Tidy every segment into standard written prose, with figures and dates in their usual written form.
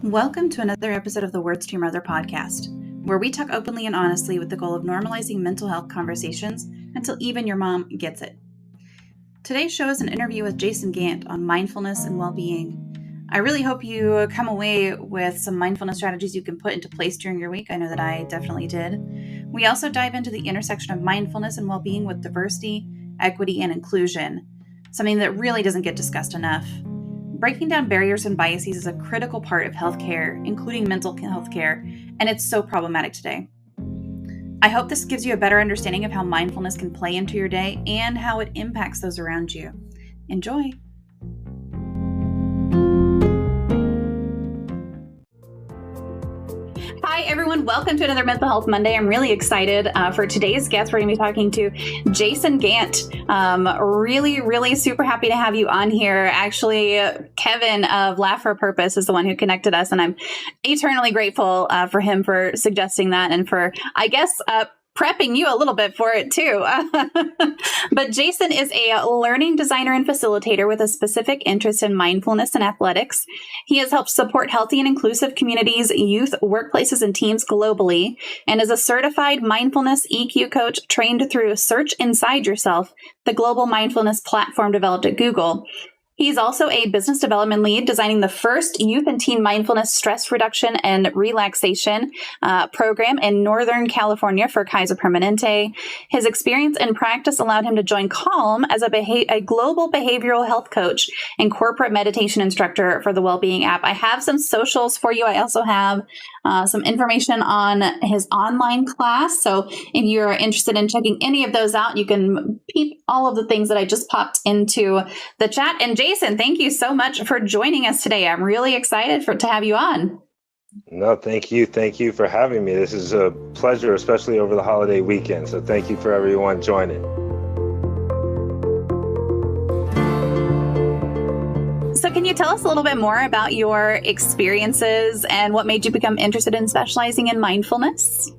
Welcome to another episode of the Words to Your Mother podcast, where we talk openly and honestly with the goal of normalizing mental health conversations until even your mom gets it. Today's show is an interview with Jason Gant on mindfulness and well-being. I really hope you come away with some mindfulness strategies you can put into place during your week. I know that I definitely did. We also dive into the intersection of mindfulness and well-being with diversity, equity, and inclusion, something that really doesn't get discussed enough. Breaking down barriers and biases is a critical part of healthcare, including mental health care, and it's so problematic today. I hope this gives you a better understanding of how mindfulness can play into your day and how it impacts those around you. Enjoy. Hi, everyone. Welcome to another Mental Health Monday. I'm really excited for today's guest. We're going to be talking to Jason Gant. Really super happy to have you on here. Actually, Kevin of Laugh for a Purpose is the one who connected us, and I'm eternally grateful for him for suggesting that and for, I guess, prepping you a little bit for it too. But Jason is a learning designer and facilitator with a specific interest in mindfulness and athletics. He has helped support healthy and inclusive communities, youth, workplaces, and teams globally, and is a certified mindfulness EQ coach trained through Search Inside Yourself, the global mindfulness platform developed at Google. He's also a business development lead, designing the first youth and teen mindfulness stress reduction and relaxation program in Northern California for Kaiser Permanente. His experience and practice allowed him to join Calm as a global behavioral health coach and corporate meditation instructor for the Wellbeing app. I have some socials for you. I also have some information on his online class. So if you're interested in checking any of those out, you can peep all of the things that I just popped into the chat. And Jason, thank you so much for joining us today. I'm really excited to have you on. No, thank you. Thank you for having me. This is a pleasure, especially over the holiday weekend. So thank you for everyone joining. So can you tell us a little bit more about your experiences and what made you become interested in specializing in mindfulness?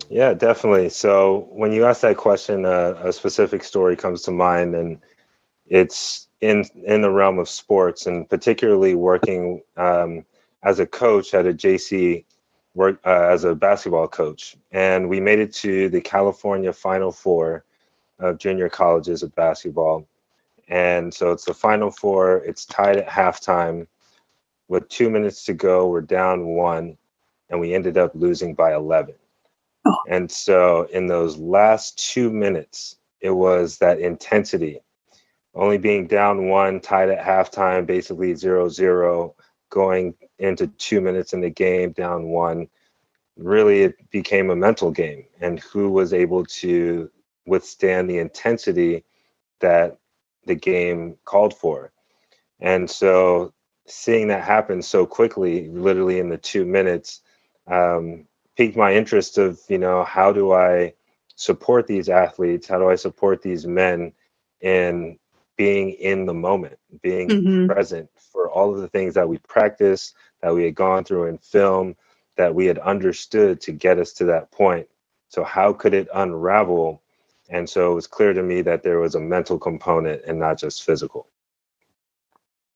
Yeah, definitely. So when you ask that question, a specific story comes to mind, and it's in the realm of sports, and particularly working as a coach at a JC, as a basketball coach. And we made it to the California Final Four of junior colleges of basketball. And so it's the Final Four. It's tied at halftime. With 2 minutes to go, we're down 1, and we ended up losing by 11. Oh. And so in those last 2 minutes, it was that intensity. Only being down 1, tied at halftime, basically 0-0, going into 2 minutes in the game, down 1. Really, it became a mental game. And who was able to withstand the intensity that the game called for? And so seeing that happen so quickly, literally in the 2 minutes, piqued my interest of, how do I support these athletes? How do I support these men in being in the moment, being present for all of the things that we practiced, that we had gone through in film, that we had understood to get us to that point? So how could it unravel? And so it was clear to me that there was a mental component and not just physical.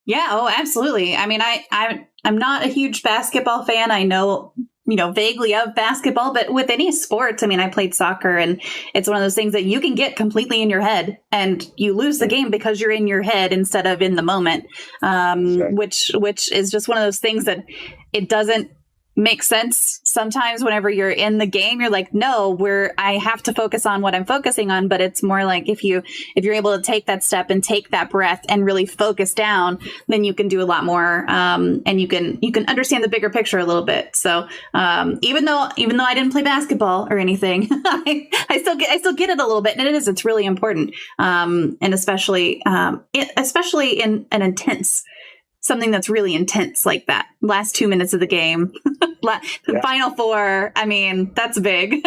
Yeah, oh, absolutely. I mean, I'm not a huge basketball fan. I know, vaguely of basketball, but with any sports, I mean, I played soccer, and it's one of those things that you can get completely in your head, and you lose the game because you're in your head instead of in the moment, which is just one of those things that it doesn't make sense sometimes. Whenever you're in the game, you're like, no, I have to focus on what I'm focusing on. But it's more like if you're able to take that step and take that breath and really focus down, then you can do a lot more, and you can understand the bigger picture a little bit. So even though I didn't play basketball or anything, I still get it a little bit, and it's really important, and especially in an intense. Something that's really intense like that. Last 2 minutes of the game, the Final Four. I mean, that's big.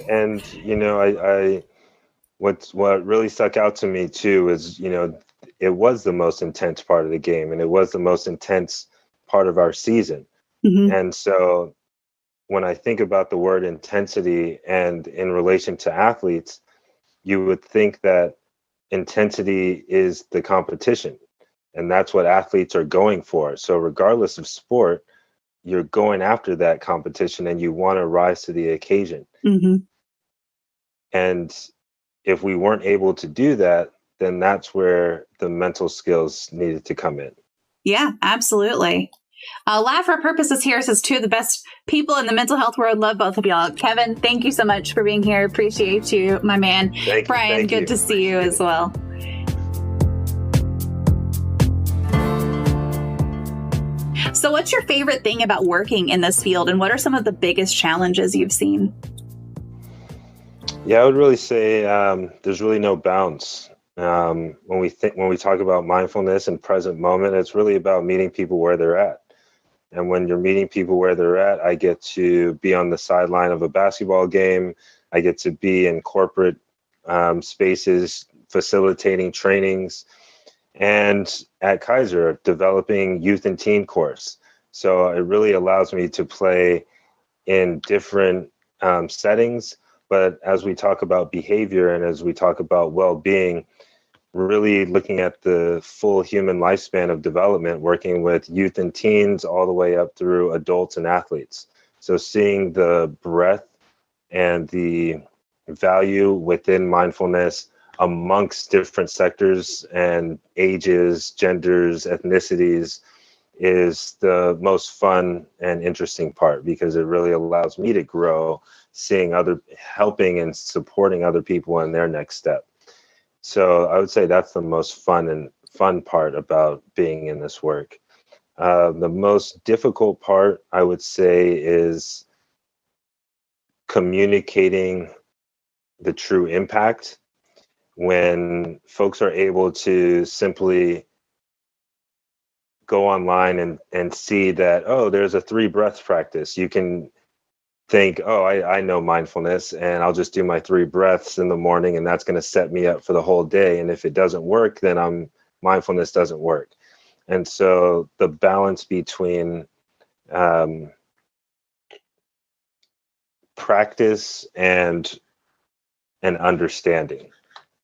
and what really stuck out to me too is, it was the most intense part of the game, and it was the most intense part of our season. Mm-hmm. And so when I think about the word intensity and in relation to athletes, you would think that intensity is the competition. And that's what athletes are going for. So regardless of sport, you're going after that competition and you want to rise to the occasion. Mm-hmm. And if we weren't able to do that, then that's where the mental skills needed to come in. Yeah, absolutely. Laugh for purposes here says two of the best people in the mental health world. Love both of y'all. Kevin, thank you so much for being here. Appreciate you, my man. Thank you. Brian, good to see you as well. So what's your favorite thing about working in this field, and what are some of the biggest challenges you've seen? Yeah, I would really say there's really no bounds. When we talk about mindfulness and present moment, it's really about meeting people where they're at. And when you're meeting people where they're at, I get to be on the sideline of a basketball game. I get to be in corporate spaces, facilitating trainings, and at Kaiser, developing youth and teen course. So it really allows me to play in different settings. But as we talk about behavior and as we talk about well-being, really looking at the full human lifespan of development, working with youth and teens all the way up through adults and athletes. So seeing the breadth and the value within mindfulness amongst different sectors and ages, genders, ethnicities is the most fun and interesting part, because it really allows me to grow, seeing helping and supporting other people in their next step. So I would say that's the most fun part about being in this work. The most difficult part, I would say, is communicating the true impact. When folks are able to simply go online and see that, oh, there's a 3 breaths practice, you can think, oh, I know mindfulness and I'll just do my 3 breaths in the morning and that's going to set me up for the whole day. And if it doesn't work, then mindfulness doesn't work. And so the balance between practice and understanding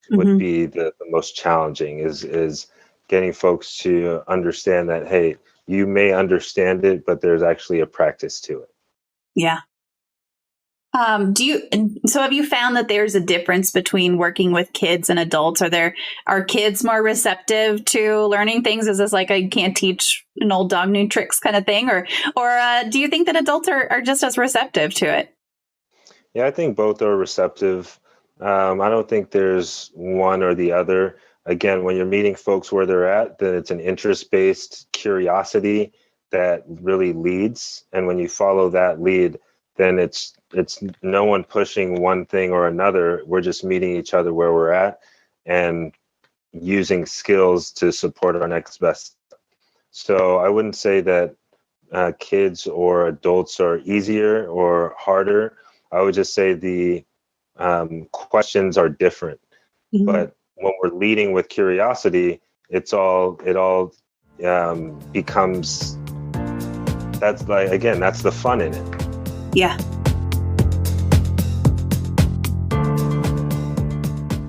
would be the most challenging, is getting folks to understand that, hey, you may understand it, but there's actually a practice to it. Yeah. So have you found that there's a difference between working with kids and adults? Are kids more receptive to learning things? Is this like I can't teach an old dog new tricks kind of thing? Or do you think that adults are just as receptive to it? Yeah, I think both are receptive. I don't think there's one or the other. Again, when you're meeting folks where they're at, then it's an interest-based curiosity that really leads. And when you follow that lead, then it's no one pushing one thing or another. We're just meeting each other where we're at and using skills to support our next best. So I wouldn't say that kids or adults are easier or harder. I would just say the questions are different. Mm-hmm. But when we're leading with curiosity, it all becomes, that's the fun in it. Yeah.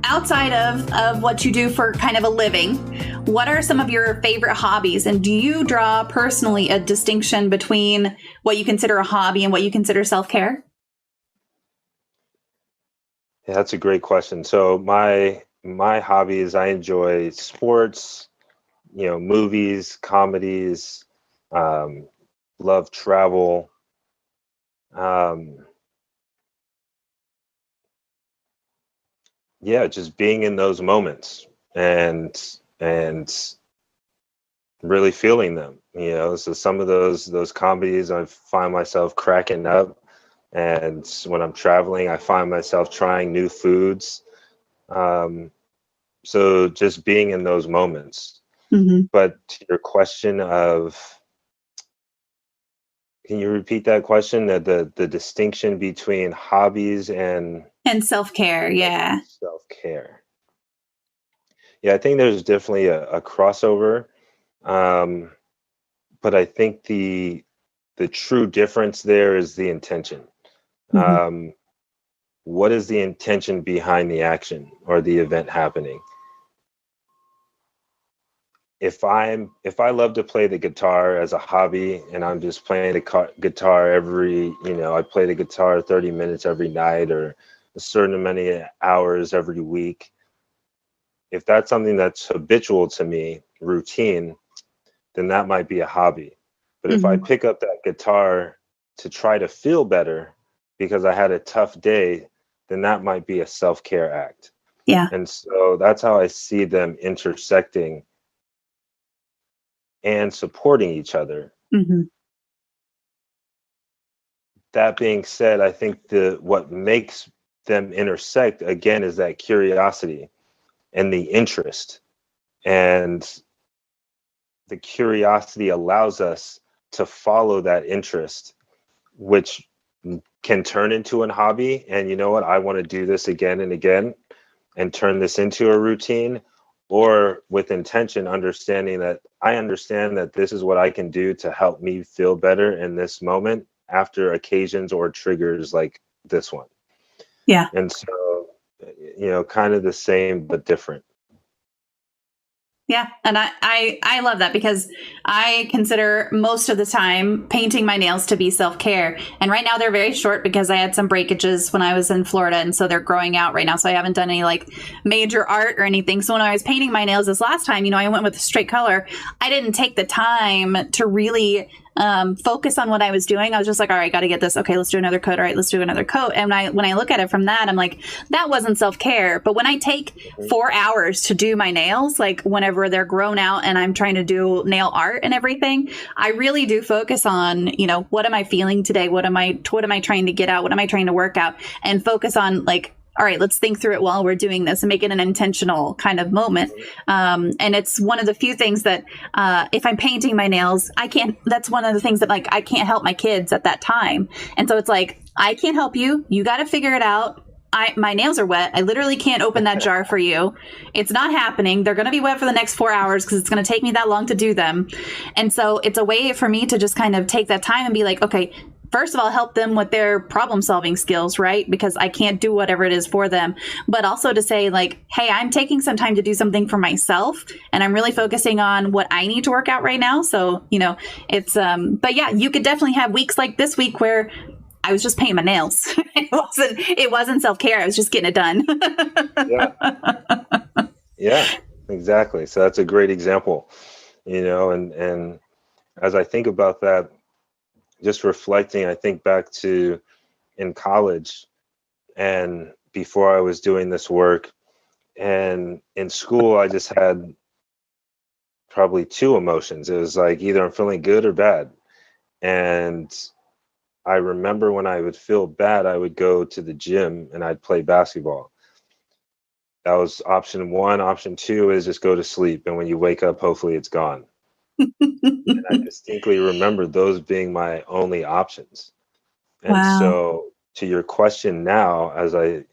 Outside of what you do for kind of a living, what are some of your favorite hobbies? And do you draw personally a distinction between what you consider a hobby and what you consider self-care? Yeah, that's a great question. So my hobbies, I enjoy sports, movies, comedies, love travel. Just being in those moments and really feeling them, so some of those comedies, I find myself cracking up, and when I'm traveling, I find myself trying new foods. So just being in those moments. Mm-hmm. But to your question can you repeat that question? The distinction between hobbies and self-care. Yeah. Self-care. Yeah, I think there's definitely a crossover. But I think the true difference there is the intention. Mm-hmm. What is the intention behind the action or the event happening? if I love to play the guitar as a hobby and I'm just playing the guitar I play the guitar 30 minutes every night or a certain many hours every week. If that's something that's habitual to me, routine, then that might be a hobby. But if I pick up that guitar to try to feel better because I had a tough day, then that might be a self-care act. Yeah. And so that's how I see them intersecting and supporting each other. That being said, I think what makes them intersect again is that curiosity and the interest. And the curiosity allows us to follow that interest, which can turn into a hobby. And you know what? I want to do this again and again and turn this into a routine, or with intention, understanding that I understand that this is what I can do to help me feel better in this moment after occasions or triggers like this one. Yeah. And so, kind of the same, but different. Yeah. And I love that because I consider most of the time painting my nails to be self-care. And right now they're very short because I had some breakages when I was in Florida. And so they're growing out right now. So I haven't done any like major art or anything. So when I was painting my nails this last time, I went with a straight color. I didn't take the time to really focus on what I was doing. I was just like, all right, got to get this. Okay, let's do another coat. All right, let's do another coat. And when I look at it from that, I'm like, that wasn't self-care. But when I take 4 hours to do my nails, like whenever they're grown out and I'm trying to do nail art and everything, I really do focus on, what am I feeling today? What am I trying to get out? What am I trying to work out? And focus on like, all right, let's think through it while we're doing this and make it an intentional kind of moment. And it's one of the few things that if I'm painting my nails, that's one of the things that like, I can't help my kids at that time. And so it's like, I can't help you. You got to figure it out. My nails are wet. I literally can't open that jar for you. It's not happening. They're going to be wet for the next 4 hours because it's going to take me that long to do them. And so it's a way for me to just kind of take that time and be like, okay, first of all, help them with their problem solving skills, right? Because I can't do whatever it is for them, but also to say like, hey, I'm taking some time to do something for myself and I'm really focusing on what I need to work out right now. So, it's, but yeah, you could definitely have weeks like this week where I was just painting my nails. It wasn't self-care. I was just getting it done. Yeah, exactly. So that's a great example, and as I think about that, just reflecting, I think back to in college and before I was doing this work, and in school, I just had probably two emotions. It was like either I'm feeling good or bad. And I remember when I would feel bad, I would go to the gym and I'd play basketball. That was option one. Option two is just go to sleep. And when you wake up, hopefully it's gone. And I distinctly remember those being my only options. And Wow. So to your question now, as I,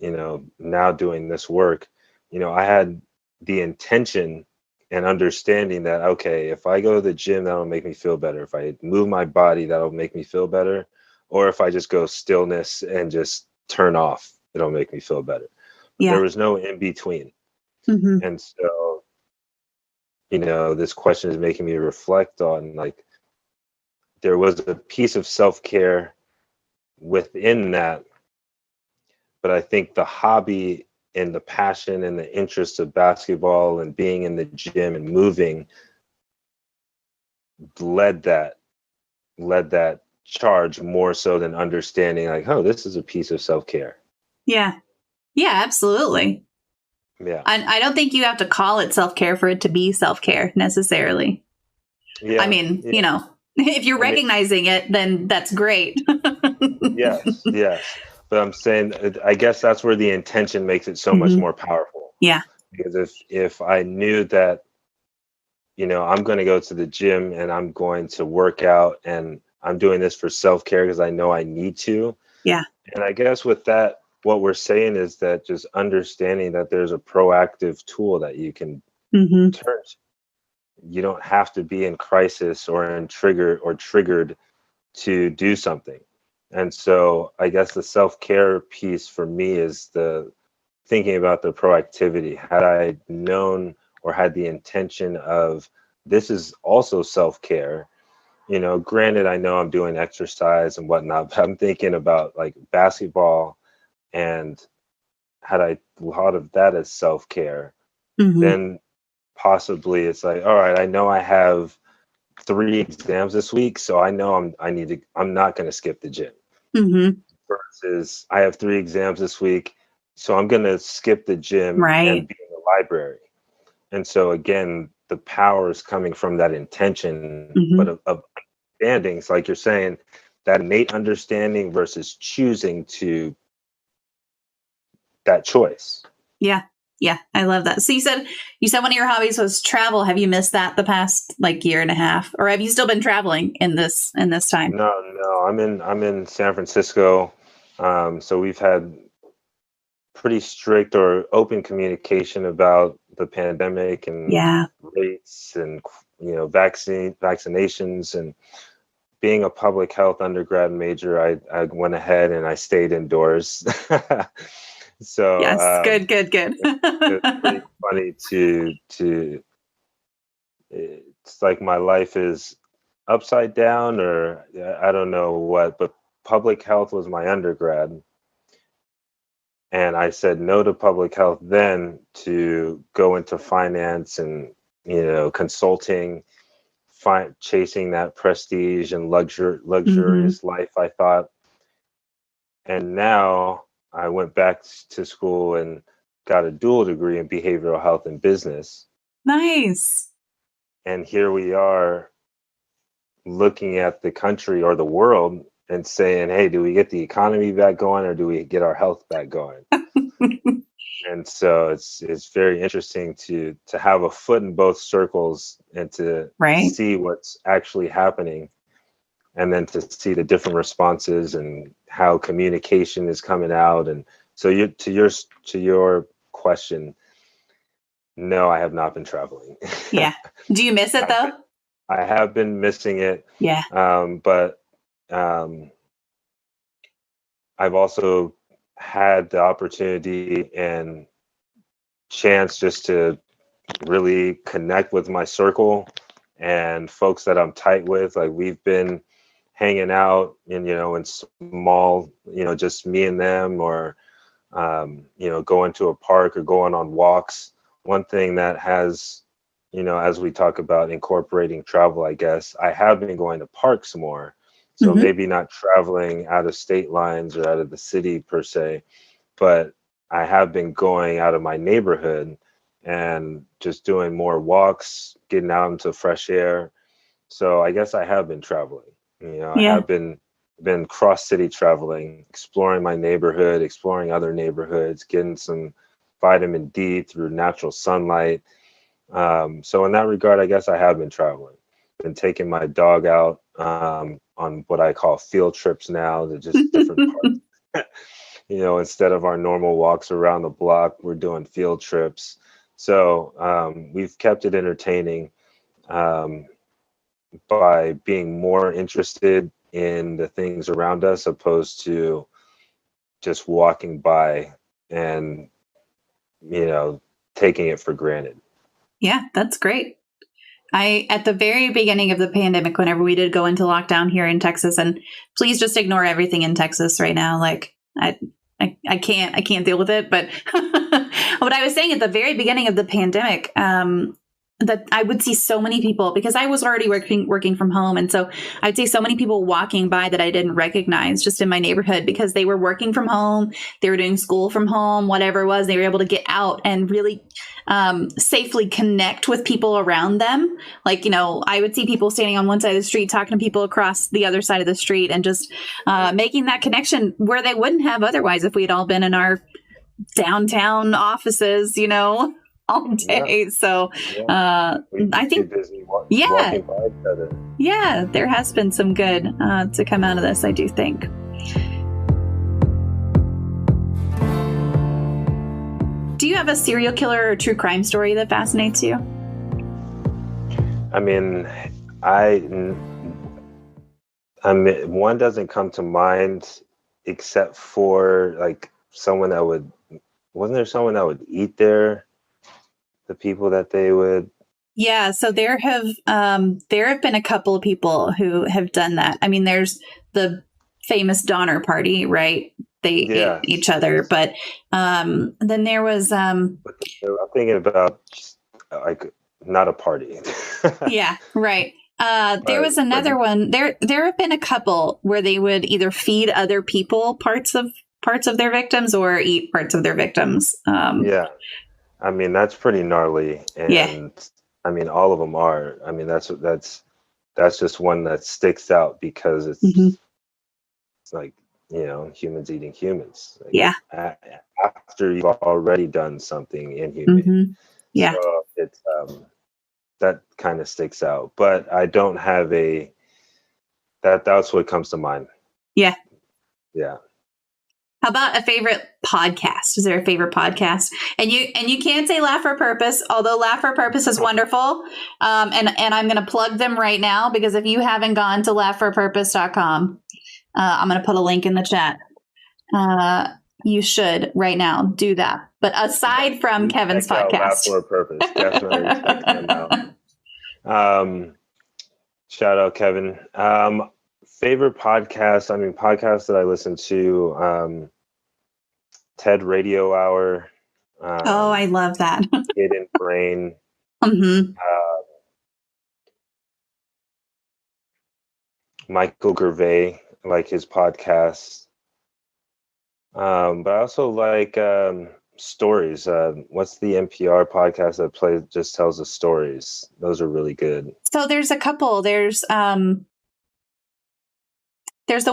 now doing this work, I had the intention and understanding that, okay, if I go to the gym, that'll make me feel better. If I move my body, that'll make me feel better. Or if I just go stillness and just turn off, it'll make me feel better. Yeah. There was no in between. And so, this question is making me reflect on like, there was a piece of self-care within that. But I think the hobby and the passion and the interest of basketball and being in the gym and moving led that charge more so than understanding like, oh, this is a piece of self-care. Yeah. Yeah, absolutely. Yeah. I don't think you have to call it self-care for it to be self-care necessarily. Yeah. I mean, if you're recognizing it, then that's great. Yes. But I'm saying, I guess that's where the intention makes it so much more powerful. Yeah. Because if I knew that, I'm going to go to the gym and I'm going to work out and I'm doing this for self-care because I know I need to. Yeah. And I guess with that, what we're saying is that just understanding that there's a proactive tool that you can turn to. You don't have to be in crisis or triggered to do something. And so I guess the self-care piece for me is the thinking about the proactivity. Had I known or had the intention of this is also self-care. Granted, I know I'm doing exercise and whatnot, but I'm thinking about like basketball, and had I thought of that as self-care, then possibly it's like, all right, I know I have 3 exams this week, so I know I'm not going to skip the gym. Versus I have 3 exams this week, so I'm going to skip the gym and be in the library. And so again, the power is coming from that intention, but of understandings, like you're saying, that innate understanding versus choosing to that choice. Yeah, I love that. So you said one of your hobbies was travel. Have you missed that the past like year and a half, or have you still been traveling in this time? No, I'm in San Francisco. So we've had pretty strict or open communication about the pandemic and rates and vaccinations, and being a public health undergrad major, I went ahead and I stayed indoors. So yes, good. It's pretty funny to it's like my life is upside down, or I don't know what, but public health was my undergrad. And I said no to public health then to go into finance and, consulting, chasing that prestige and luxurious life, I thought. And now I went back to school and got a dual degree in behavioral health and business. Nice. And here we are looking at the country or the world and saying, hey, do we get the economy back going, or do we get our health back going? And so it's very interesting to have a foot in both circles and to see what's actually happening, and then to see the different responses and how communication is coming out. And so to your question, no, I have not been traveling. Yeah. Do you miss it though? I have been missing it. Yeah. But I've also had the opportunity and chance just to really connect with my circle and folks that I'm tight with. Like, we've been hanging out in small, just me and them, or going to a park or going on walks. One thing that has, as we talk about incorporating travel, I guess I have been going to parks more. So maybe not traveling out of state lines or out of the city per se, but I have been going out of my neighborhood and just doing more walks, getting out into fresh air. So I guess I have been traveling. I have been cross city traveling, exploring my neighborhood, exploring other neighborhoods, getting some vitamin D through natural sunlight. So in that regard, I guess I have been traveling. Been taking my dog out on what I call field trips now, to just different parts. Instead of our normal walks around the block, we're doing field trips. So we've kept it entertaining by being more interested in the things around us, opposed to just walking by and, taking it for granted. Yeah, that's great. At the very beginning of the pandemic, whenever we did go into lockdown here in Texas, and please just ignore everything in Texas right now. Like, I can't deal with it. But what I was saying at the very beginning of the pandemic, that I would see so many people, because I was already working from home. And so I'd see so many people walking by that I didn't recognize just in my neighborhood, because they were working from home, they were doing school from home, whatever it was, they were able to get out and really safely connect with people around them. Like, I would see people standing on one side of the street, talking to people across the other side of the street, and just making that connection where they wouldn't have otherwise if we'd all been in our downtown offices, all day. Yeah. So I think walking by each other. Yeah, there has been some good to come out of this, I do think. Do you have a serial killer or true crime story that fascinates you? I mean, one doesn't come to mind, except for like someone that wasn't there someone that would eat the people that they would Yeah, so there have been a couple of people who have done that. I mean, there's the famous Donner Party, right? They ate each other, but then there was I'm thinking about just, like not a party. yeah, right. There was another one. There have been a couple where they would either feed other people parts of their victims or eat parts of their victims. Yeah, I mean that's pretty gnarly, and Yeah. I mean all of them are. I mean that's just one that sticks out because it's like, you know, humans eating humans. Like, Yeah. after you've already done something inhumane. Yeah. So it's that kind of sticks out. But I don't have that's what comes to mind. Yeah. Yeah. How about a favorite podcast? Is there a favorite podcast? And you can't say Laugh for Purpose, although Laugh for Purpose is wonderful. And I'm going to plug them right now, because if you haven't gone to laughforpurpose.com, I'm going to put a link in the chat. You should right now do that. But aside from Kevin's podcast, Laugh for a Purpose, definitely check them out. Shout out Kevin. Favorite podcast? I mean, podcasts that I listen to. TED Radio Hour. Oh, I love that. Hidden Brain. Michael Gervais, like his podcasts. But I also like stories. What's the NPR podcast that just tells the stories? Those are really good. So there's a couple. There's the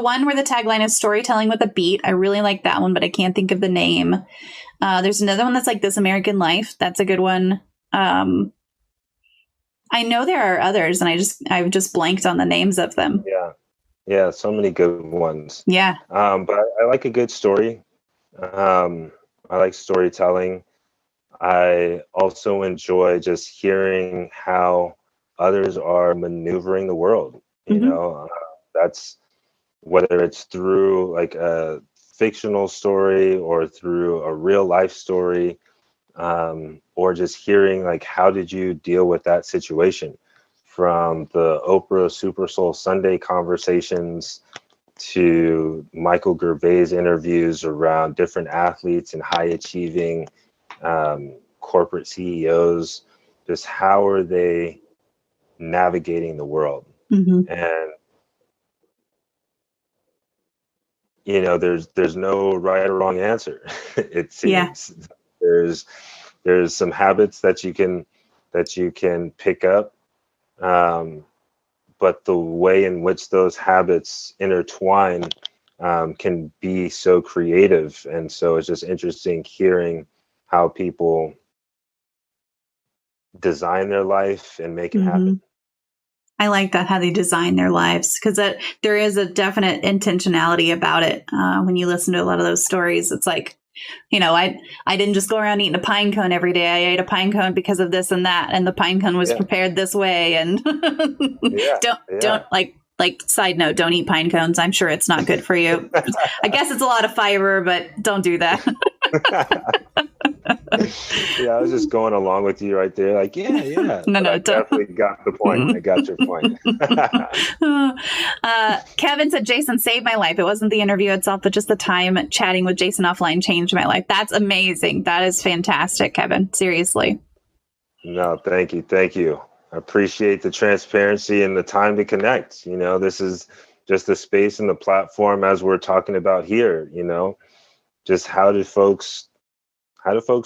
one where the tagline is storytelling with a beat. I really like that one, but I can't think of the name. There's another one that's like This American Life. That's a good one. I know there are others, and I've just blanked on the names of them. Yeah, so many good ones. Yeah. But I like a good story. I like storytelling. I also enjoy just hearing how others are maneuvering the world. You know, that's whether it's through like a fictional story or through a real life story, or just hearing like, how did you deal with that situation? From the Oprah Super Soul Sunday conversations to Michael Gervais interviews around different athletes and high achieving corporate CEOs, just how are they navigating the world? And you know, there's no right or wrong answer. It seems there's some habits that you can pick up, but the way in which those habits intertwine can be so creative. And so it's just interesting hearing how people design their life and make it happen. I like that, how they design their lives, because there is a definite intentionality about it. When you listen to a lot of those stories, it's like, you know, I didn't just go around eating a pine cone every day. I ate a pine cone because of this and that, and the pine cone was prepared this way. And don't like side note, don't eat pine cones. I'm sure it's not good for you. I guess it's a lot of fiber, but don't do that. Yeah, I was just going along with you right there. Like, yeah. No, I definitely got the point. I got your point. Kevin said, Jason saved my life. It wasn't the interview itself, but just the time chatting with Jason offline changed my life. That's amazing. That is fantastic, Kevin. Seriously. No, thank you. Thank you. I appreciate the transparency and the time to connect. You know, this is just the space and the platform, as we're talking about here, you know, just how do folks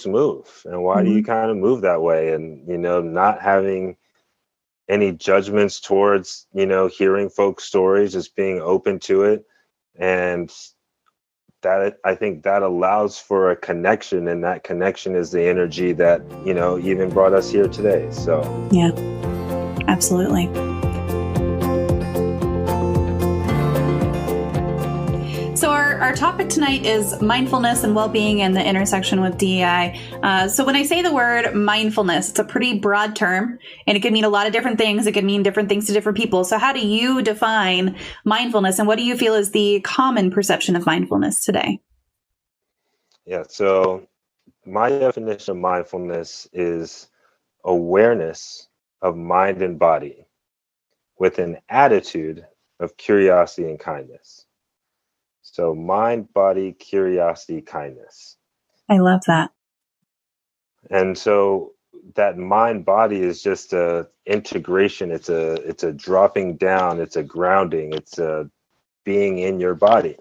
move, and why do you kind of move that way? And, you know, not having any judgments towards, you know, hearing folks' stories, just being open to it. And that, I think that allows for a connection, and that connection is the energy that, you know, even brought us here today. So, yeah, absolutely. So our topic tonight is mindfulness and well-being and the intersection with DEI. So when I say the word mindfulness, it's a pretty broad term, and it can mean a lot of different things. It can mean different things to different people. So how do you define mindfulness, and what do you feel is the common perception of mindfulness today? Yeah, so my definition of mindfulness is awareness of mind and body with an attitude of curiosity and kindness. So mind, body, curiosity, kindness. I love that. And so that mind body is just a integration. It's a dropping down, it's a grounding, it's a being in your body,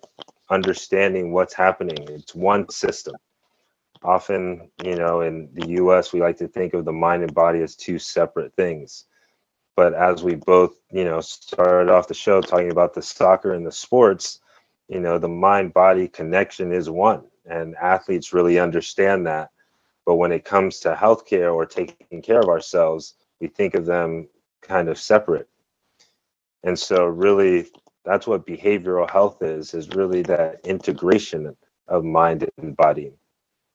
understanding what's happening. It's one system. Often, in the US, we like to think of the mind and body as two separate things. But as we both, started off the show talking about the soccer and the sports, the mind body connection is one. And athletes really understand that. But when it comes to healthcare or taking care of ourselves, we think of them kind of separate. And so really, that's what behavioral health is really that integration of mind and body.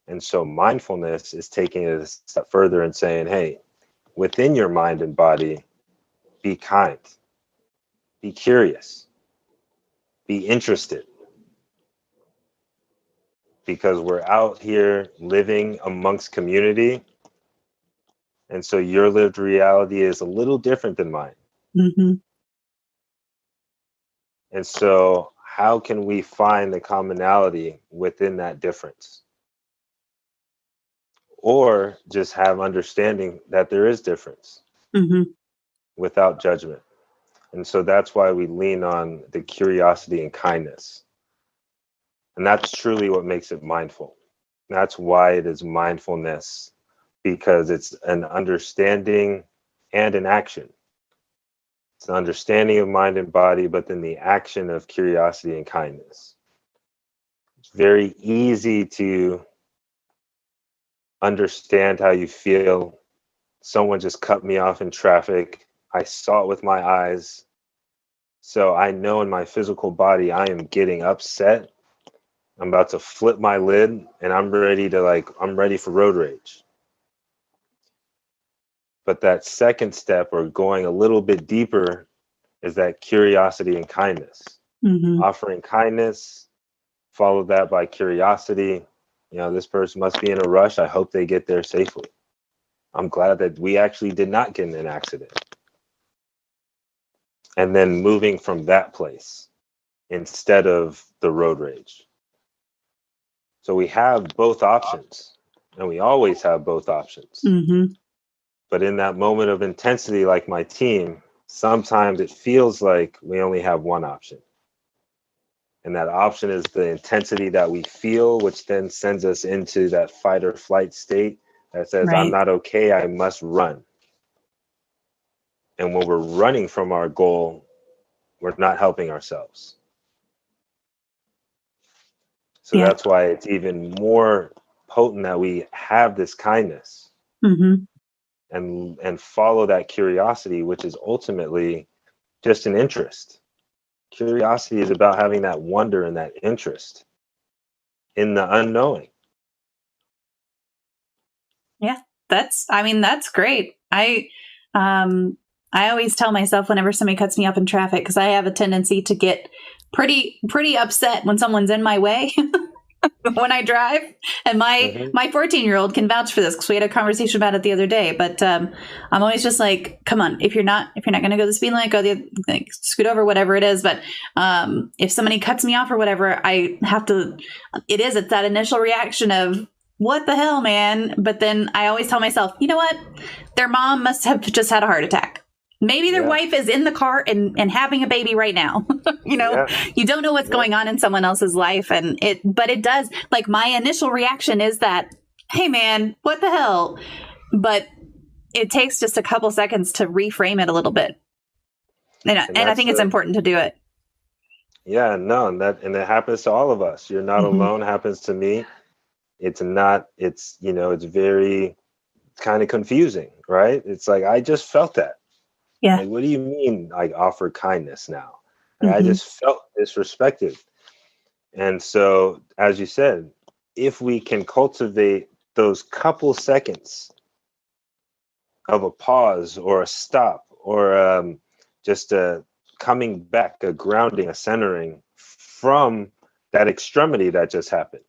And so mindfulness is taking it a step further and saying, hey, within your mind and body, be kind, be curious, be interested. Because we're out here living amongst community. And so your lived reality is a little different than mine. Mm-hmm. And so how can we find the commonality within that difference? Or just have understanding that there is difference without judgment. And so that's why we lean on the curiosity and kindness. And that's truly what makes it mindful. That's why it is mindfulness, because it's an understanding and an action. It's an understanding of mind and body, but then the action of curiosity and kindness. It's very easy to understand how you feel. Someone just cut me off in traffic. I saw it with my eyes. So I know in my physical body, I am getting upset. I'm about to flip my lid and I'm ready for road rage. But that second step, or going a little bit deeper, is that curiosity and kindness. Offering kindness, follow that by curiosity. This person must be in a rush. I hope they get there safely. I'm glad that we actually did not get in an accident. And then moving from that place instead of the road rage. So we have both options, and we always have both options. But in that moment of intensity, like my team, sometimes it feels like we only have one option. And that option is the intensity that we feel, which then sends us into that fight or flight state that says, right, I'm not okay, I must run. And when we're running from our goal, we're not helping ourselves. So that's why it's even more potent that we have this kindness and follow that curiosity, which is ultimately just an interest. Curiosity is about having that wonder and that interest in the unknowing. Yeah, that's great. I always tell myself whenever somebody cuts me up in traffic, because I have a tendency to get pretty upset when someone's in my way when I drive. And my 14-year-old can vouch for this, because we had a conversation about it the other day. But I'm always just like, come on, if you're not going to go the speed limit, go scoot over, whatever it is. But if somebody cuts me off or whatever, I have to. It's that initial reaction of, what the hell, man? But then I always tell myself, you know what? Their mom must have just had a heart attack. Maybe their wife is in the car and having a baby right now. You don't know what's going on in someone else's life. But it does, like, my initial reaction is that, hey man, what the hell? But it takes just a couple seconds to reframe it a little bit. And I think it's important to do it. Yeah, no, and it happens to all of us. You're not alone. It happens to me. It's very kind of confusing, right? It's like, I just felt that. Yeah. Like, what do you mean I offer kindness now? I just felt disrespected. And so, as you said, if we can cultivate those couple seconds of a pause or a stop or just a coming back, a grounding, a centering from that extremity that just happened.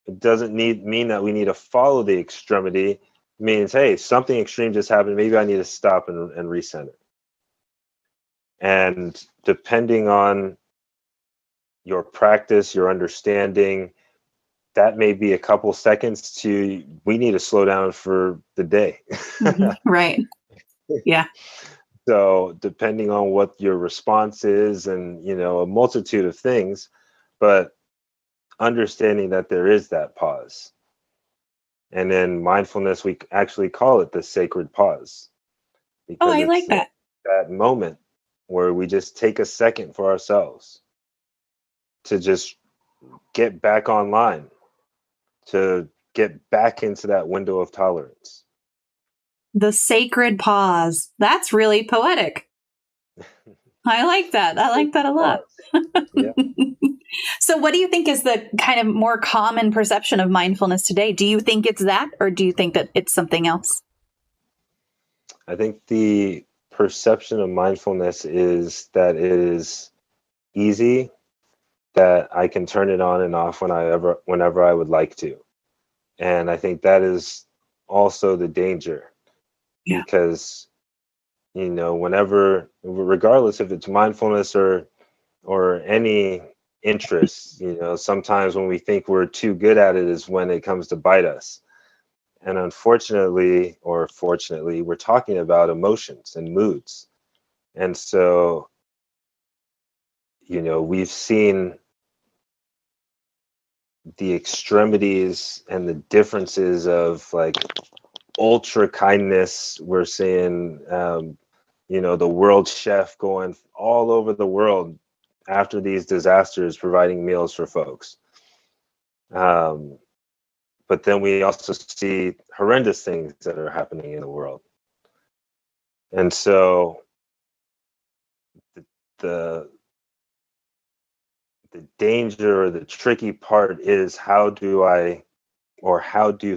It doesn't mean that we need to follow the extremity. means, hey, something extreme just happened. Maybe I need to stop and recenter. And depending on your practice, your understanding, that may be a couple seconds to, we need to slow down for the day. Right. Yeah. So depending on what your response is and, a multitude of things, but understanding that there is that pause. And then mindfulness, we actually call it the sacred pause. Oh, I like that. That moment where we just take a second for ourselves to just get back online, to get back into that window of tolerance. The sacred pause. That's really poetic. I like that. I like that a lot. Yeah. So what do you think is the kind of more common perception of mindfulness today? Do you think it's that, or do you think that it's something else? I think the perception of mindfulness is that it is easy, that I can turn it on and off whenever I would like to. And I think that is also the danger. Yeah. Because, whenever, regardless if it's mindfulness or any interests, sometimes when we think we're too good at it is when it comes to bite us. And unfortunately, or fortunately, we're talking about emotions and moods. And so, we've seen the extremities and the differences of like ultra kindness. We're seeing, the world chef going all over the world after these disasters, providing meals for folks. But then we also see horrendous things that are happening in the world. And so the danger or the tricky part is how do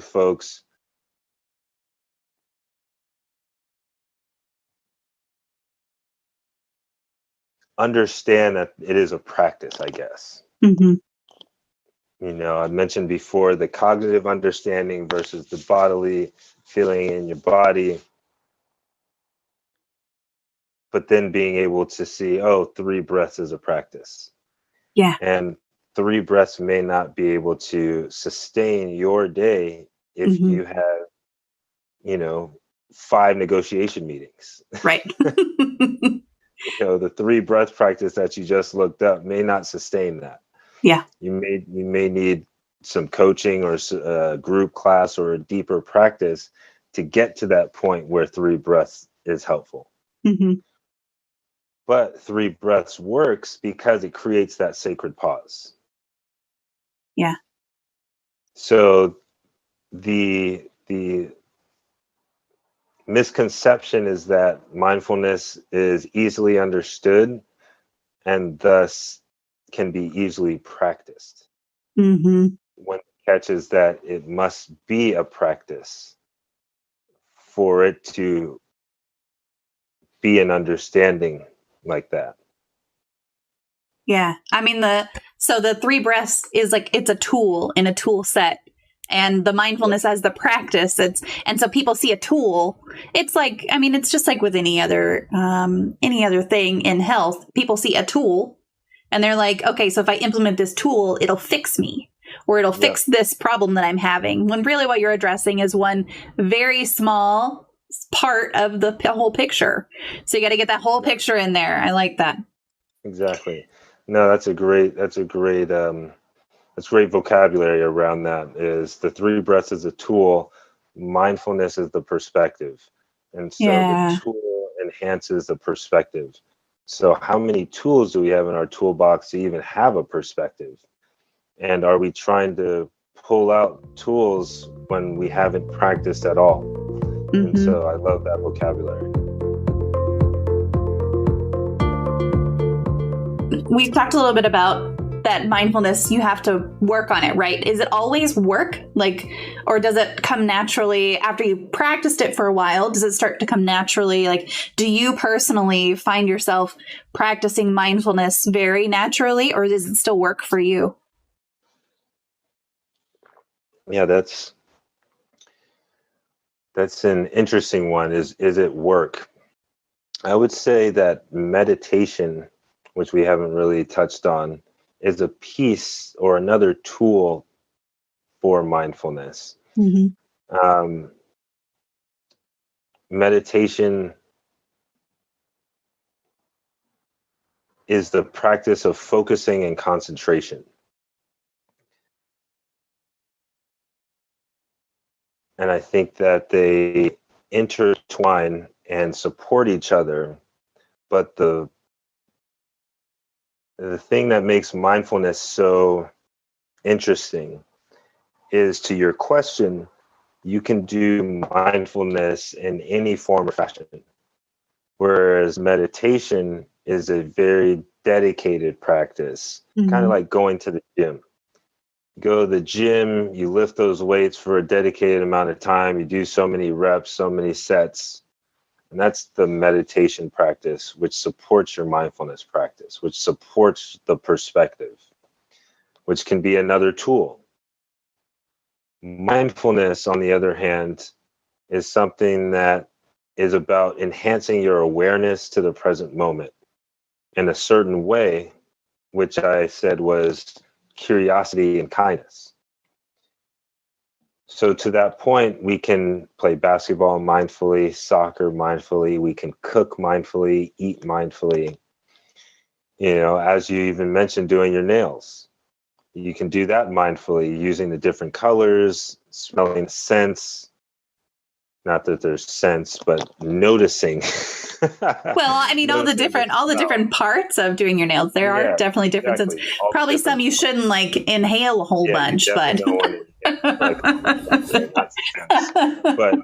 folks understand that it is a practice, I guess. Mm-hmm. I mentioned before the cognitive understanding versus the bodily feeling in your body, but then being able to see, 3 breaths is a practice. Yeah. And 3 breaths may not be able to sustain your day if you have, 5 negotiation meetings. Right. The 3 breath practice that you just looked up may not sustain that. Yeah. You may need some coaching or a group class or a deeper practice to get to that point where 3 breaths is helpful. Mm-hmm. But 3 breaths works because it creates that sacred pause. Yeah. So the misconception is that mindfulness is easily understood and thus can be easily practiced. Mm-hmm. When the catch is that it must be a practice for it to be an understanding like that. Yeah. I mean, the 3 breaths is like, it's a tool in a tool set, and the mindfulness as the practice. And so people see a tool. It's like, I mean, it's just like with any other thing in health. People see a tool and they're like, okay, so if I implement this tool, it'll fix me, or it'll fix this problem that I'm having. When really what you're addressing is one very small part of the whole picture. So you got to get that whole picture in there. I like that. Exactly. No, that's great vocabulary around that. Is the 3 breaths is a tool, mindfulness is the perspective. And so the tool enhances the perspective. So how many tools do we have in our toolbox to even have a perspective? And are we trying to pull out tools when we haven't practiced at all? Mm-hmm. And so I love that vocabulary. We've talked a little bit about that mindfulness, you have to work on it, right? Is it always work? Or does it come naturally after you practiced it for a while? Does it start to come naturally? Do you personally find yourself practicing mindfulness very naturally, or does it still work for you? Yeah, that's That's an interesting one. Is it work? I would say that meditation, which we haven't really touched on, is a piece or another tool for mindfulness. Um, meditation is the practice of focusing and concentration. And I think that they intertwine and support each other. But the thing that makes mindfulness so interesting is, to your question, you can do mindfulness in any form or fashion. Whereas meditation is a very dedicated practice, kind of like going to the gym. Go to the gym, you lift those weights for a dedicated amount of time, you do so many reps, so many sets. And that's the meditation practice, which supports your mindfulness practice, which supports the perspective, which can be another tool. Mindfulness, on the other hand, is something that is about enhancing your awareness to the present moment in a certain way, which I said was curiosity and kindness. So to that point, we can play basketball mindfully, soccer mindfully, we can cook mindfully, eat mindfully. You know, as you even mentioned, doing your nails. You can do that mindfully, using the different colors, smelling scents. Not that there's scents, but noticing. Well, I mean, all the different parts of doing your nails. There are definitely differences. Exactly. Probably some you shouldn't like inhale a whole bunch, but but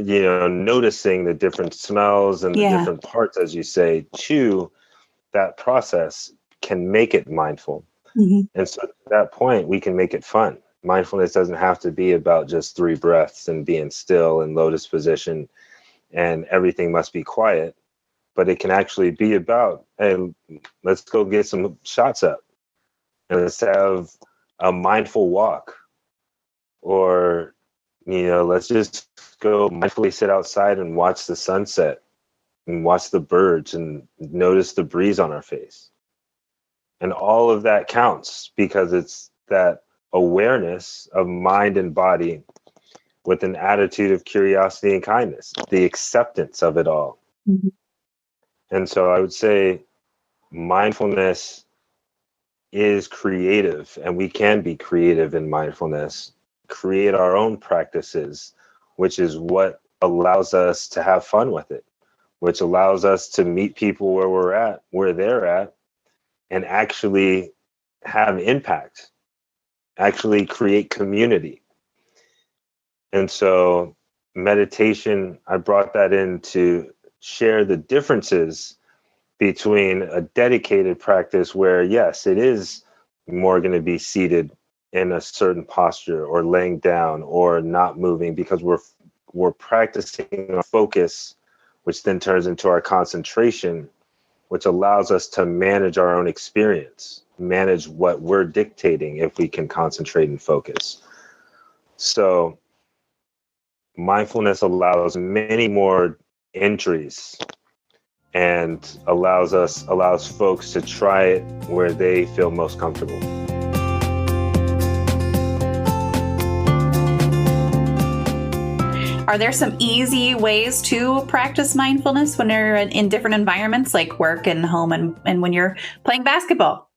you know, noticing the different smells and the different parts, as you say, to that process can make it mindful. And so at that point, we can make it fun. Mindfulness doesn't have to be about just 3 breaths and being still in lotus position and everything must be quiet, but it can actually be about, hey, let's go get some shots up and let's have a mindful walk, or, you know, let's just go mindfully sit outside and watch the sunset and watch the birds and notice the breeze on our face. And all of that counts because it's that awareness of mind and body with an attitude of curiosity and kindness, the acceptance of it all. And so I would say mindfulness is creative, and we can be creative in mindfulness, create our own practices, which is what allows us to have fun with it, which allows us to meet people where we're at, where they're at, and actually have impact, actually create community. And so meditation, I brought that in to share the differences between a dedicated practice where, yes, it is more going to be seated in a certain posture or laying down or not moving, because we're practicing our focus, which then turns into our concentration, which allows us to manage our own experience, manage what we're dictating if we can concentrate and focus. So mindfulness allows many more entries and allows folks to try it where they feel most comfortable. Are there some easy ways to practice mindfulness when you're in different environments like work and home and when you're playing basketball?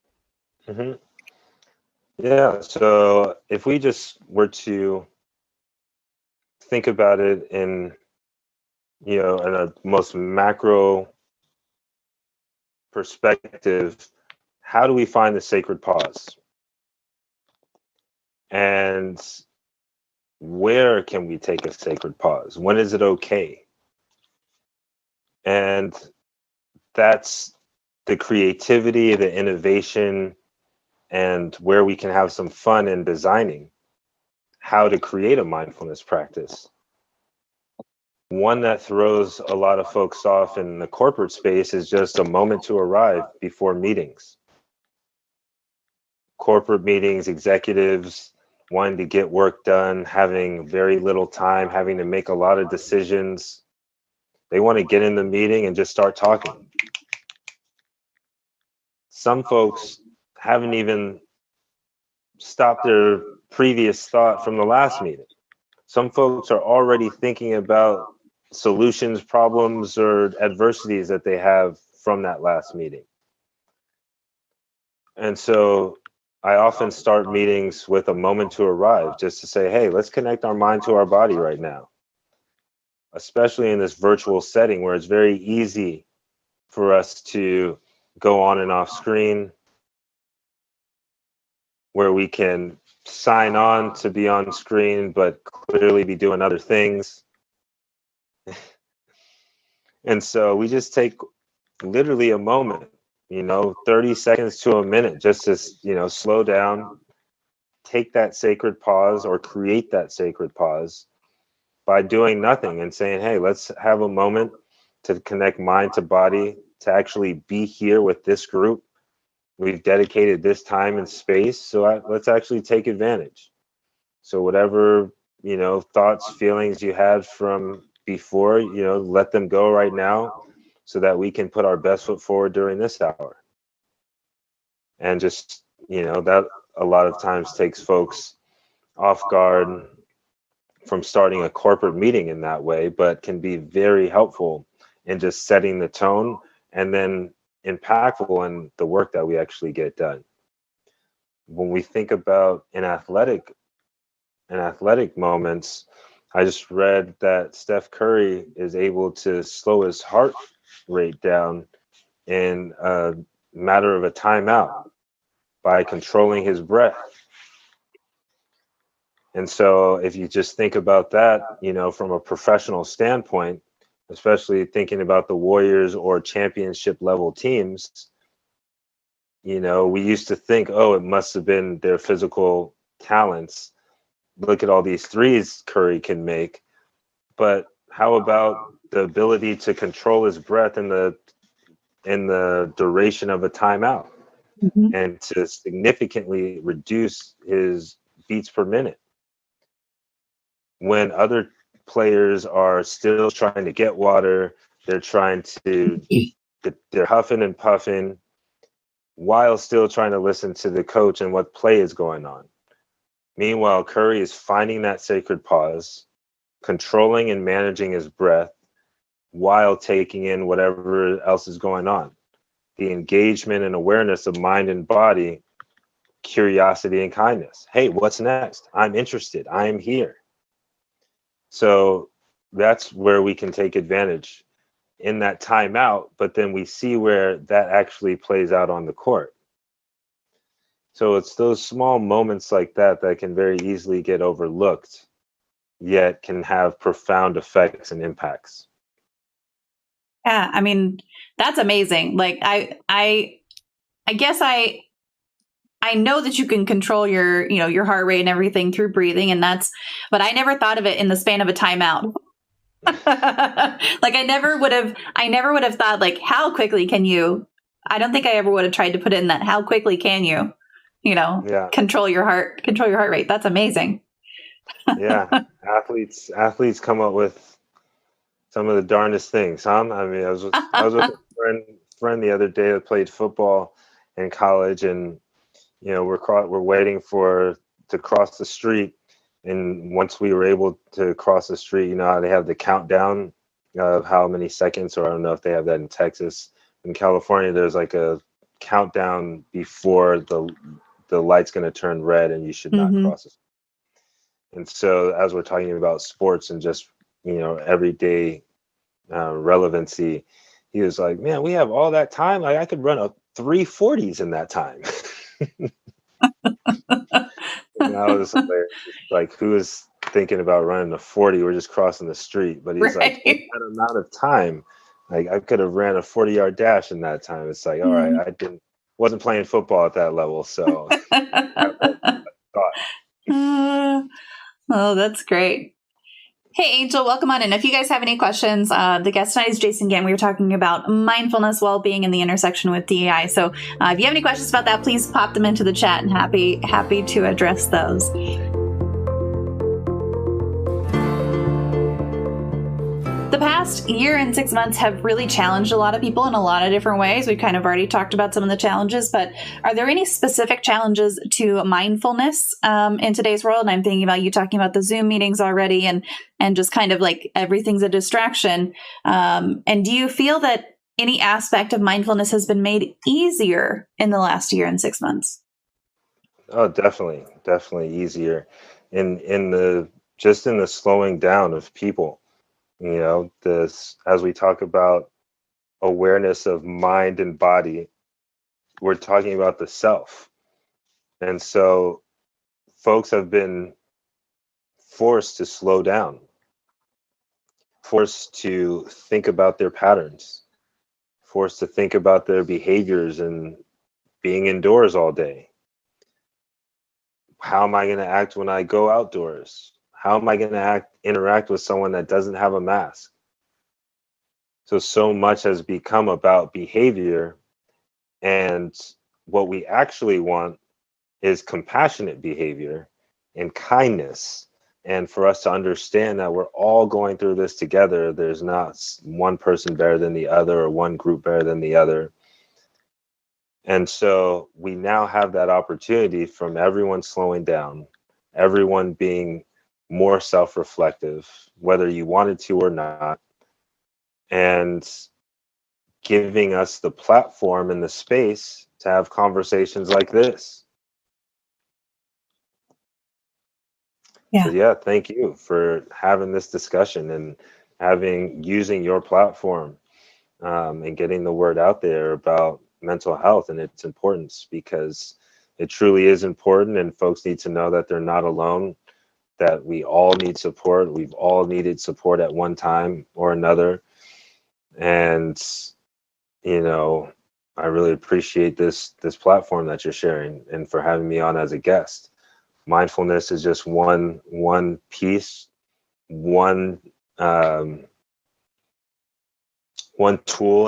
Yeah, so if we just were to think about it in, you know, in a most macro perspective, how do we find the sacred pause? And where can we take a sacred pause? When is it okay? And that's the creativity, the innovation, and where we can have some fun in designing how to create a mindfulness practice. One that throws a lot of folks off in the corporate space is just a moment to arrive before meetings. Corporate meetings, executives wanting to get work done, having very little time, having to make a lot of decisions. They want to get in the meeting and just start talking. Some folks haven't even stopped their previous thought from the last meeting. Some folks are already thinking about solutions, problems, or adversities that they have from that last meeting. And so I often start meetings with a moment to arrive, just to say, hey, let's connect our mind to our body right now, especially in this virtual setting where it's very easy for us to go on and off screen, where we can sign on to be on screen, but clearly be doing other things. And so we just take literally a moment, 30 seconds to a minute, just to, slow down, take that sacred pause or create that sacred pause by doing nothing and saying, hey, let's have a moment to connect mind to body, to actually be here with this group. We've dedicated this time and space, so let's actually take advantage. So whatever, thoughts, feelings you had from before, let them go right now so that we can put our best foot forward during this hour. And just, that a lot of times takes folks off guard from starting a corporate meeting in that way, but can be very helpful in just setting the tone and then impactful in the work that we actually get done. When we think about in athletic moments, I just read that Steph Curry is able to slow his heart rate down in a matter of a timeout by controlling his breath. And so if you just think about that, from a professional standpoint, especially thinking about the Warriors or championship level teams, we used to think, it must have been their physical talents. Look at all these threes Curry can make. But how about the ability to control his breath in the duration of a timeout, and to significantly reduce his beats per minute? When other players are still trying to get water, they're huffing and puffing while still trying to listen to the coach and what play is going on. Meanwhile, Curry is finding that sacred pause, controlling and managing his breath while taking in whatever else is going on. The engagement and awareness of mind and body, curiosity and kindness. Hey, what's next? I'm interested. I am here. So that's where we can take advantage in that timeout, but then we see where that actually plays out on the court. So it's those small moments like that that can very easily get overlooked, yet can have profound effects and impacts. Yeah, I mean, that's amazing. Like I guess I know that you can control your, your heart rate and everything through breathing, but I never thought of it in the span of a timeout. Like I never would have thought, like, how quickly can you? I don't think I ever would have tried to put in that. How quickly can you, control your heart rate? That's amazing. Yeah, athletes come up with some of the darndest things, huh? I mean, I was with a friend the other day that played football in college, and we're waiting to cross the street. And once we were able to cross the street, they have the countdown of how many seconds, or I don't know if they have that in Texas. In California, there's like a countdown before the light's going to turn red and you should not cross it. And so as we're talking about sports and just, everyday relevancy, he was like, man, we have all that time. Like I could run a 340s in that time. And I was like, who is thinking about running a 40? We're just crossing the street. But he's like, in that amount of time, like I could have ran a 40-yard dash in that time. It's like, all right, wasn't playing football at that level, so. Oh, that's great. Hey, Angel, welcome on in. If you guys have any questions, the guest tonight is Jason Gant. We were talking about mindfulness, well-being, and the intersection with DEI. So if you have any questions about that, please pop them into the chat, and happy to address those. the past year and 6 months have really challenged a lot of people in a lot of different ways. We've kind of already talked about some of the challenges, but are there any specific challenges to mindfulness in today's world? And I'm thinking about you talking about the Zoom meetings already and just kind of like everything's a distraction. And do you feel that any aspect of mindfulness has been made easier in the last year and 6 months? Oh, definitely easier in the just in the slowing down of people. This, as we talk about awareness of mind and body, we're talking about the self. And so folks have been forced to slow down, forced to think about their patterns, forced to think about their behaviors and being indoors all day. How am I going to act when I go outdoors? How am I going to interact with someone that doesn't have a mask? So much has become about behavior, and what we actually want is compassionate behavior and kindness. And for us to understand that we're all going through this together, there's not one person better than the other or one group better than the other. And so we now have that opportunity from everyone slowing down, everyone being more self-reflective, whether you wanted to or not, and giving us the platform and the space to have conversations like this. Yeah. So yeah, thank you for having this discussion and using your platform and getting the word out there about mental health and its importance, because it truly is important, and folks need to know that they're not alone, that we all need support. We've all needed support at one time or another. And, I really appreciate this platform that you're sharing and for having me on as a guest. Mindfulness is just one piece, one tool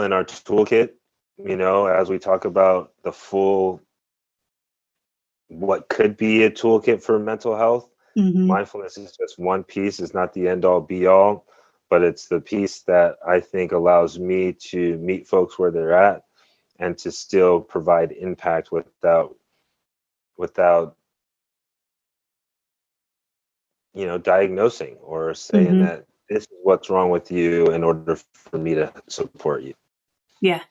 in our toolkit. As we talk about the full, what could be a toolkit for mental health, mindfulness is just one piece. It's not the end all be all, but it's the piece that I think allows me to meet folks where they're at and to still provide impact without diagnosing or saying that this is what's wrong with you in order for me to support you. Yeah.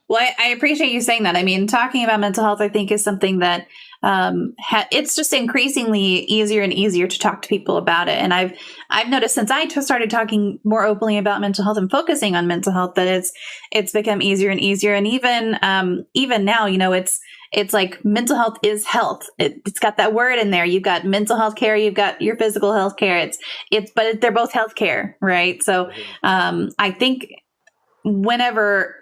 Well, I appreciate you saying that. I mean, talking about mental health, I think, is something that it's just increasingly easier and easier to talk to people about it. And I've noticed since I started talking more openly about mental health and focusing on mental health, that it's become easier and easier. And even now, it's like mental health is health. It's got that word in there. You've got mental health care. You've got your physical health care. But they're both health care, right? So I think whenever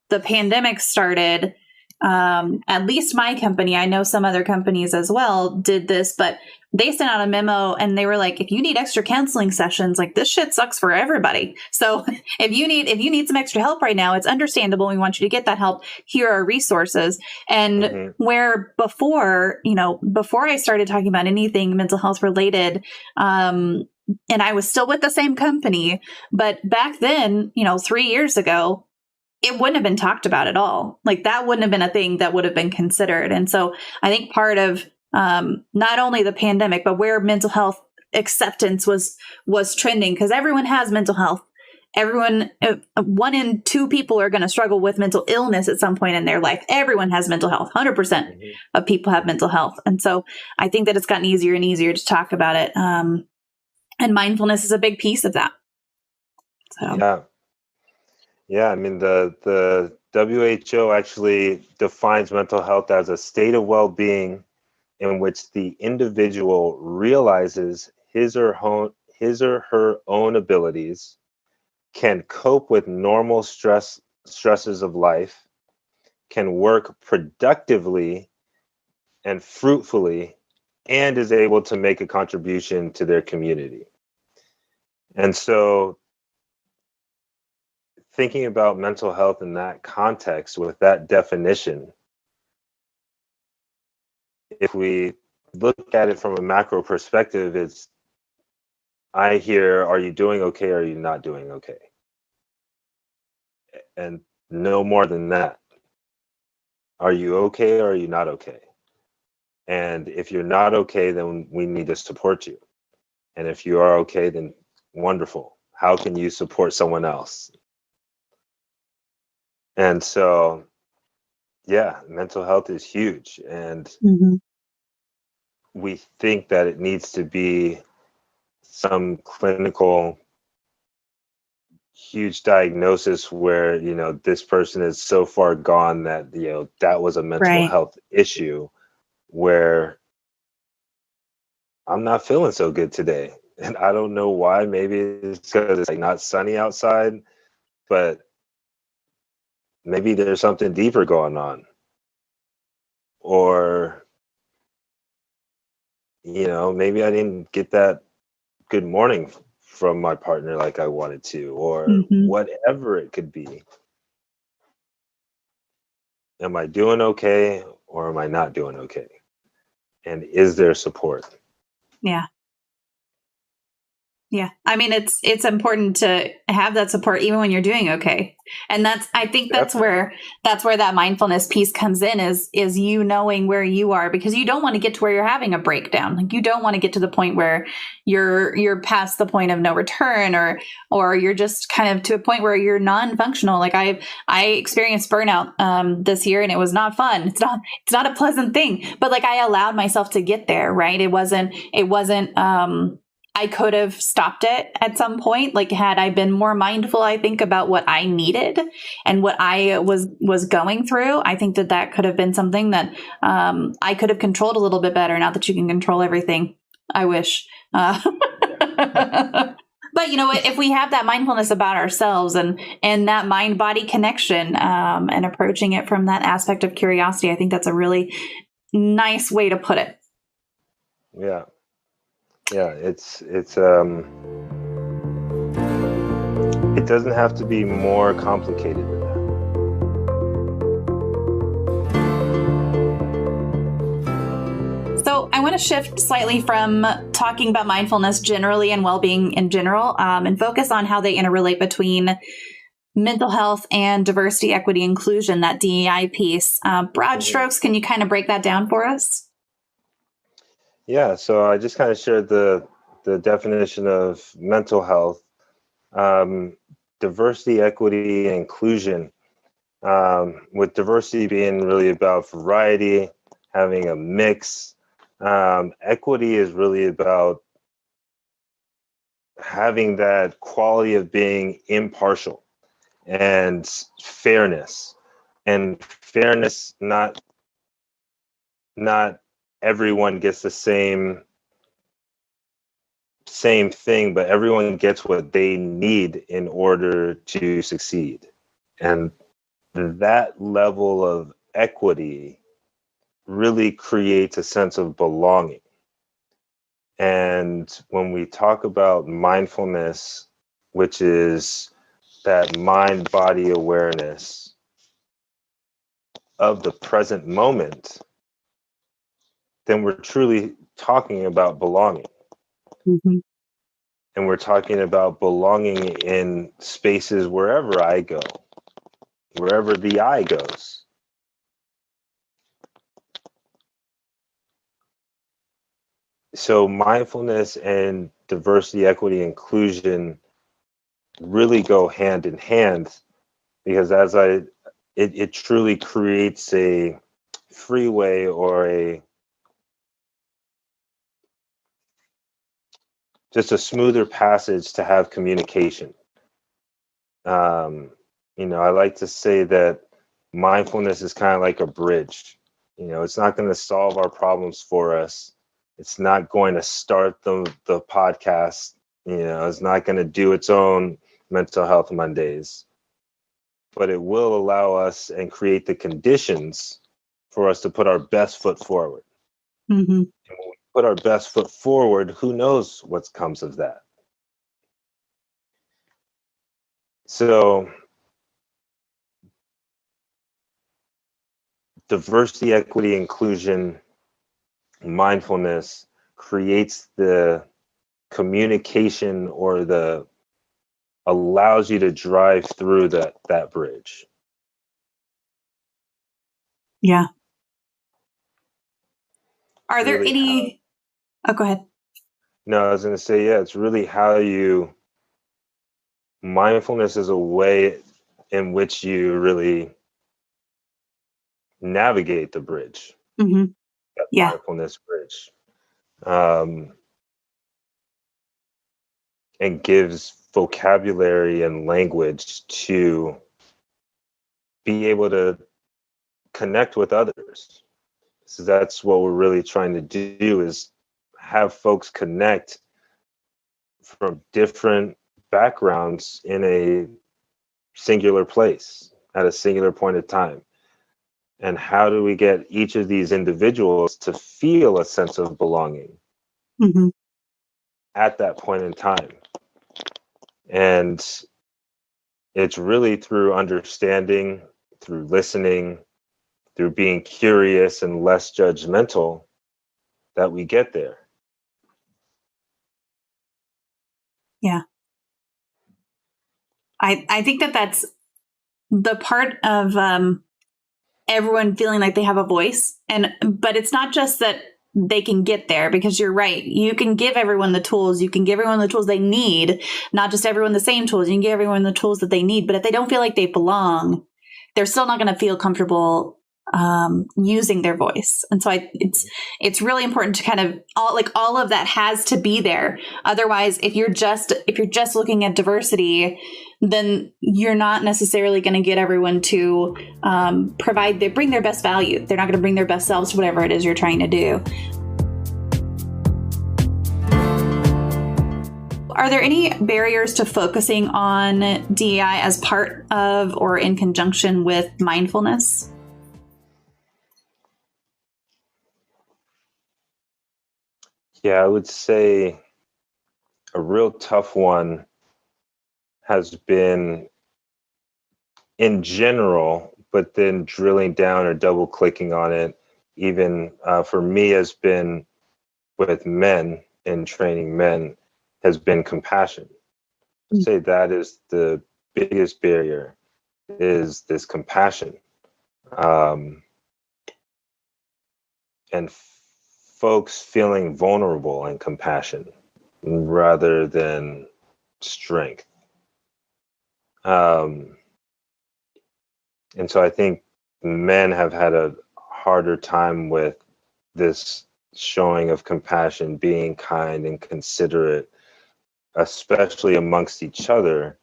the pandemic started, at least my company, I know some other companies as well did this, but they sent out a memo and they were like, if you need extra counseling sessions, like this shit sucks for everybody. So if you need some extra help right now, it's understandable. We want you to get that help. Here are resources. And where before I started talking about anything mental health related, and I was still with the same company, but back then, 3 years ago, it wouldn't have been talked about at all. Like that wouldn't have been a thing that would have been considered. And so I think part of not only the pandemic, but where mental health acceptance was trending, because everyone has mental health. Everyone, 1 in 2 people are going to struggle with mental illness at some point in their life. Everyone has mental health. 100% of people have mental health. And so I think that it's gotten easier and easier to talk about it. And mindfulness is a big piece of that. So. Yeah, I mean, the WHO actually defines mental health as a state of well-being in which the individual realizes his or her own abilities, can cope with normal stresses of life, can work productively and fruitfully, and is able to make a contribution to their community. And so thinking about mental health in that context with that definition, if we look at it from a macro perspective, it's I hear, are you doing okay? Or are you not doing okay? And no more than that. Are you okay? Or are you not okay? And if you're not okay, then we need to support you. And if you are okay, then wonderful. How can you support someone else? And so, yeah, mental health is huge. And Mm-hmm. we think that it needs to be some clinical huge diagnosis where, this person is so far gone that, that was a mental Right. health issue, where I'm not feeling so good today. And I don't know why. Maybe it's because it's like not sunny outside, but maybe there's something deeper going on. Or, maybe I didn't get that good morning from my partner like I wanted to, or Mm-hmm. whatever it could be. Am I doing okay, or am I not doing okay? And is there support? Yeah. Yeah. I mean, it's important to have that support even when you're doing okay. And I think that's where that mindfulness piece comes in, is you knowing where you are, because you don't want to get to where you're having a breakdown. Like, you don't want to get to the point where you're past the point of no return, or you're just kind of to a point where you're non-functional. Like, I experienced burnout this year, and it was not fun. It's not a pleasant thing, but like, I allowed myself to get there, right? It wasn't I could have stopped it at some point. Like, had I been more mindful, I think, about what I needed and what I was going through, I think that could have been something that I could have controlled a little bit better. Not that you can control everything. I wish. But if we have that mindfulness about ourselves and that mind-body connection, and approaching it from that aspect of curiosity, I think that's a really nice way to put it. Yeah. Yeah, it doesn't have to be more complicated than that. So I want to shift slightly from talking about mindfulness generally and well-being in general, and focus on how they interrelate between mental health and diversity, equity, inclusion, that DEI piece. Broad strokes, can you kind of break that down for us? Yeah, so I just kind of shared the definition of mental health, diversity, equity, and inclusion. With diversity being really about variety, having a mix. Equity is really about having that quality of being impartial and fairness. And fairness, not everyone gets the same thing, but everyone gets what they need in order to succeed. And that level of equity really creates a sense of belonging. And when we talk about mindfulness, which is that mind-body awareness of the present moment, then we're truly talking about belonging. Mm-hmm. And we're talking about belonging in spaces wherever I go, wherever the I goes. So mindfulness and diversity, equity, inclusion really go hand in hand, because it truly creates a freeway, or just a smoother passage to have communication. I like to say that mindfulness is kind of like a bridge. It's not going to solve our problems for us. It's not going to start the podcast. It's not going to do its own mental health Mondays, but it will allow us and create the conditions for us to put our best foot forward. Mm-hmm. And when we put our best foot forward, who knows what comes of that? So diversity, equity, inclusion, mindfulness creates the communication or the allows you to drive through that bridge. Yeah. Are there any? Oh, go ahead. No, I was going to say, yeah, it's really how mindfulness is a way in which you really navigate the bridge. Mm-hmm. That Yeah. mindfulness bridge. And gives vocabulary and language to be able to connect with others. So that's what we're really trying to do, is have folks connect from different backgrounds in a singular place at a singular point of time. And how do we get each of these individuals to feel a sense of belonging Mm-hmm. at that point in time? And it's really through understanding, through listening, through being curious and less judgmental that we get there. Yeah. I think that's the part of everyone feeling like they have a voice. But it's not just that they can get there, because you're right. You can give everyone the tools. You can give everyone the tools they need, not just everyone the same tools. You can give everyone the tools that they need. But if they don't feel like they belong, they're still not going to feel comfortable using their voice. And so it's really important to kind of all of that has to be there. Otherwise, if you're just looking at diversity, then you're not necessarily going to get everyone to bring their best value. They're not going to bring their best selves to whatever it is you're trying to do. Are there any barriers to focusing on DEI as part of or in conjunction with mindfulness? Yeah, I would say a real tough one has been in general, but then drilling down or double clicking on it, even for me, has been with men and training men, has been compassion. I'd say that is the biggest barrier, is this compassion. And folks feeling vulnerable and compassion rather than strength. And so I think men have had a harder time with this showing of compassion, being kind and considerate, especially amongst each other.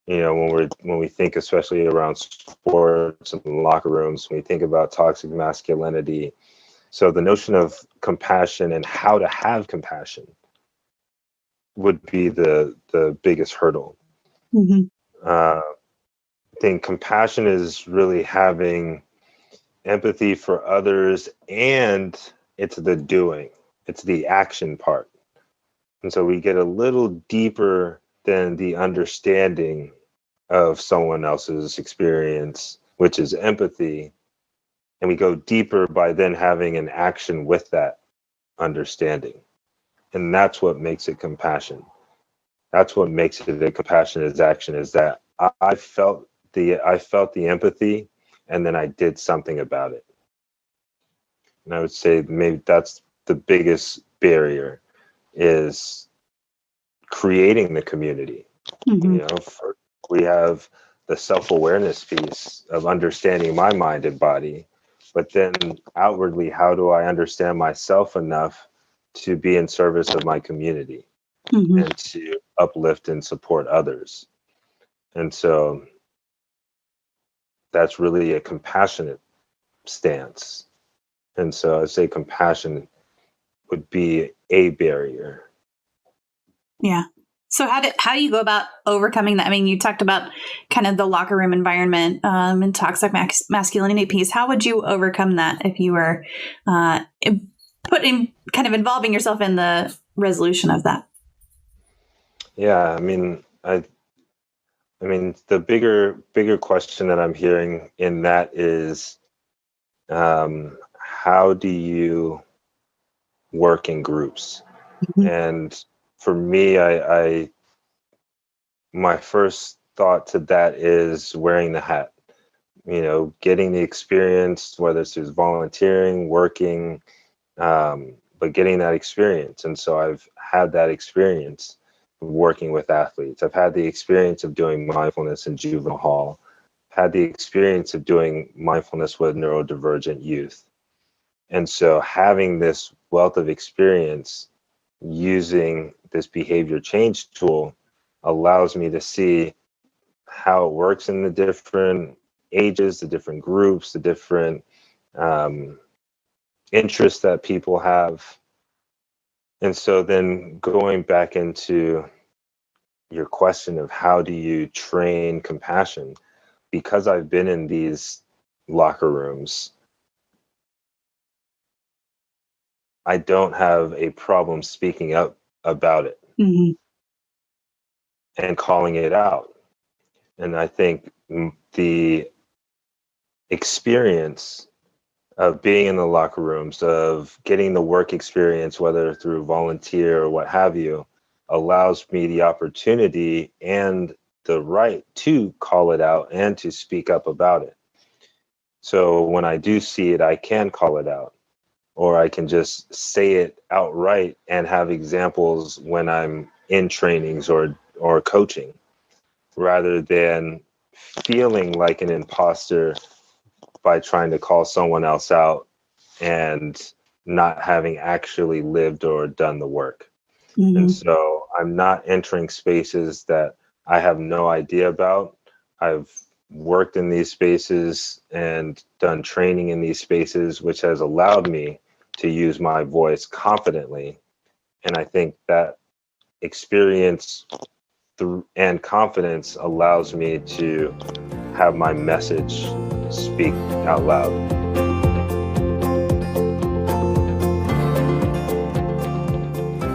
You know, when we think, especially around sports and locker rooms, when we think about toxic masculinity. So the notion of compassion and how to have compassion would be the biggest hurdle. Mm-hmm. I think compassion is really having empathy for others, and it's the doing, it's the action part. And so we get a little deeper than the understanding of someone else's experience, which is empathy. And we go deeper by then having an action with that understanding. And that's what makes it compassion. That's what makes it a compassionate action, is that I felt the empathy, and then I did something about it. And I would say maybe that's the biggest barrier, is creating the community. Mm-hmm. You know, we have the self-awareness piece of understanding my mind and body, but then outwardly, how do I understand myself enough to be in service of my community, Mm-hmm. and to uplift and support others? And so that's really a compassionate stance. And so I'd say compassion would be a barrier. Yeah. So how do you go about overcoming that? I mean, you talked about kind of the locker room environment and toxic masculinity piece. How would you overcome that if you were involving yourself in the resolution of that? Yeah, I mean, the bigger question that I'm hearing in that is, how do you work in groups? Mm-hmm. And for me, my first thought to that is wearing the hat, getting the experience, whether it's through volunteering, working, but getting that experience. And so I've had that experience working with athletes. I've had the experience of doing mindfulness in juvenile hall, had the experience of doing mindfulness with neurodivergent youth. And so having this wealth of experience using this behavior change tool allows me to see how it works in the different ages, the different groups, the different interests that people have. And so then going back into your question of how do you train compassion, because I've been in these locker rooms, I don't have a problem speaking up about it and calling it out. And I think the experience of being in the locker rooms, of getting the work experience, whether through volunteer or what have you, allows me the opportunity and the right to call it out and to speak up about it. So when I do see it, I can call it out, or I can just say it outright and have examples when I'm in trainings or coaching, rather than feeling like an imposter by trying to call someone else out and not having actually lived or done the work. And so I'm not entering spaces that I have no idea about. I've worked in these spaces and done training in these spaces, which has allowed me to use my voice confidently. And I think that experience and confidence allows me to have my message speak out loud.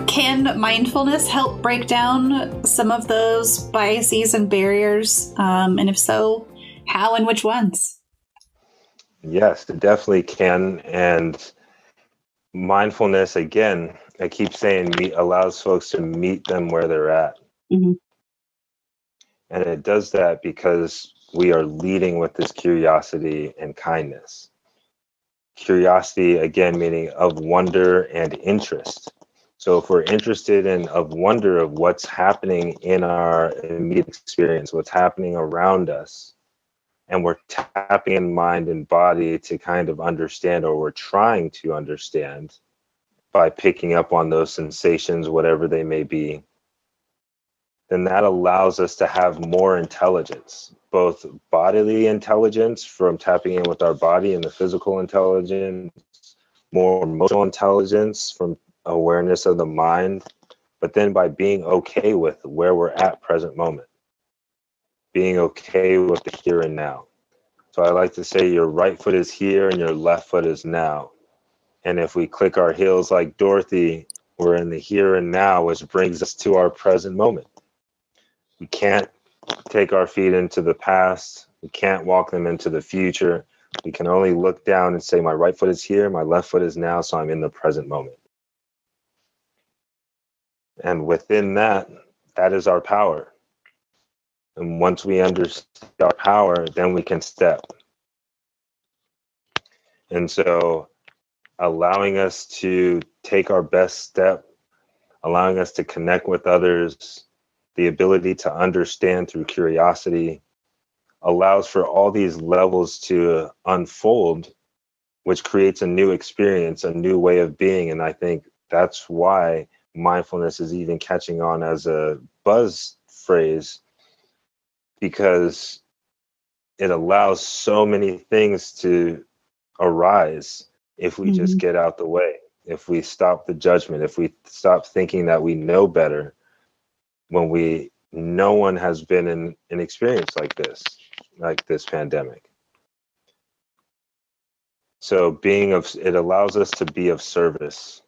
Can mindfulness help break down some of those biases and barriers? And if so, how and which ones? Yes, it definitely can. And mindfulness, again, I keep saying, allows folks to meet them where they're at. And it does that because we are leading with this curiosity and kindness. Curiosity, again, meaning of wonder and interest. So if we're interested in of wonder of what's happening in our immediate experience, what's happening around us, and we're tapping in mind and body to kind of understand, or we're trying to understand by picking up on those sensations, whatever they may be, then that allows us to have more intelligence, both bodily intelligence from tapping in with our body and the physical intelligence, more emotional intelligence from awareness of the mind, but then by being okay with where we're at present moment, being okay with the here and now. So I like to say your right foot is here and your left foot is now. And if we click our heels like Dorothy, we're in the here and now, which brings us to our present moment. We can't take our feet into the past. We can't walk them into the future. We can only look down and say, my right foot is here, my left foot is now, so I'm in the present moment. And within that, that is our power. And once we understand our power, then we can step. And so allowing us to take our best step, allowing us to connect with others, the ability to understand through curiosity, allows for all these levels to unfold, which creates a new experience, a new way of being. And I think that's why mindfulness is even catching on as a buzz phrase, because it allows so many things to arise if we just get out the way, if we stop the judgment, if we stop thinking that we know better, when no one has been in an experience like this pandemic. So it allows us to be of service.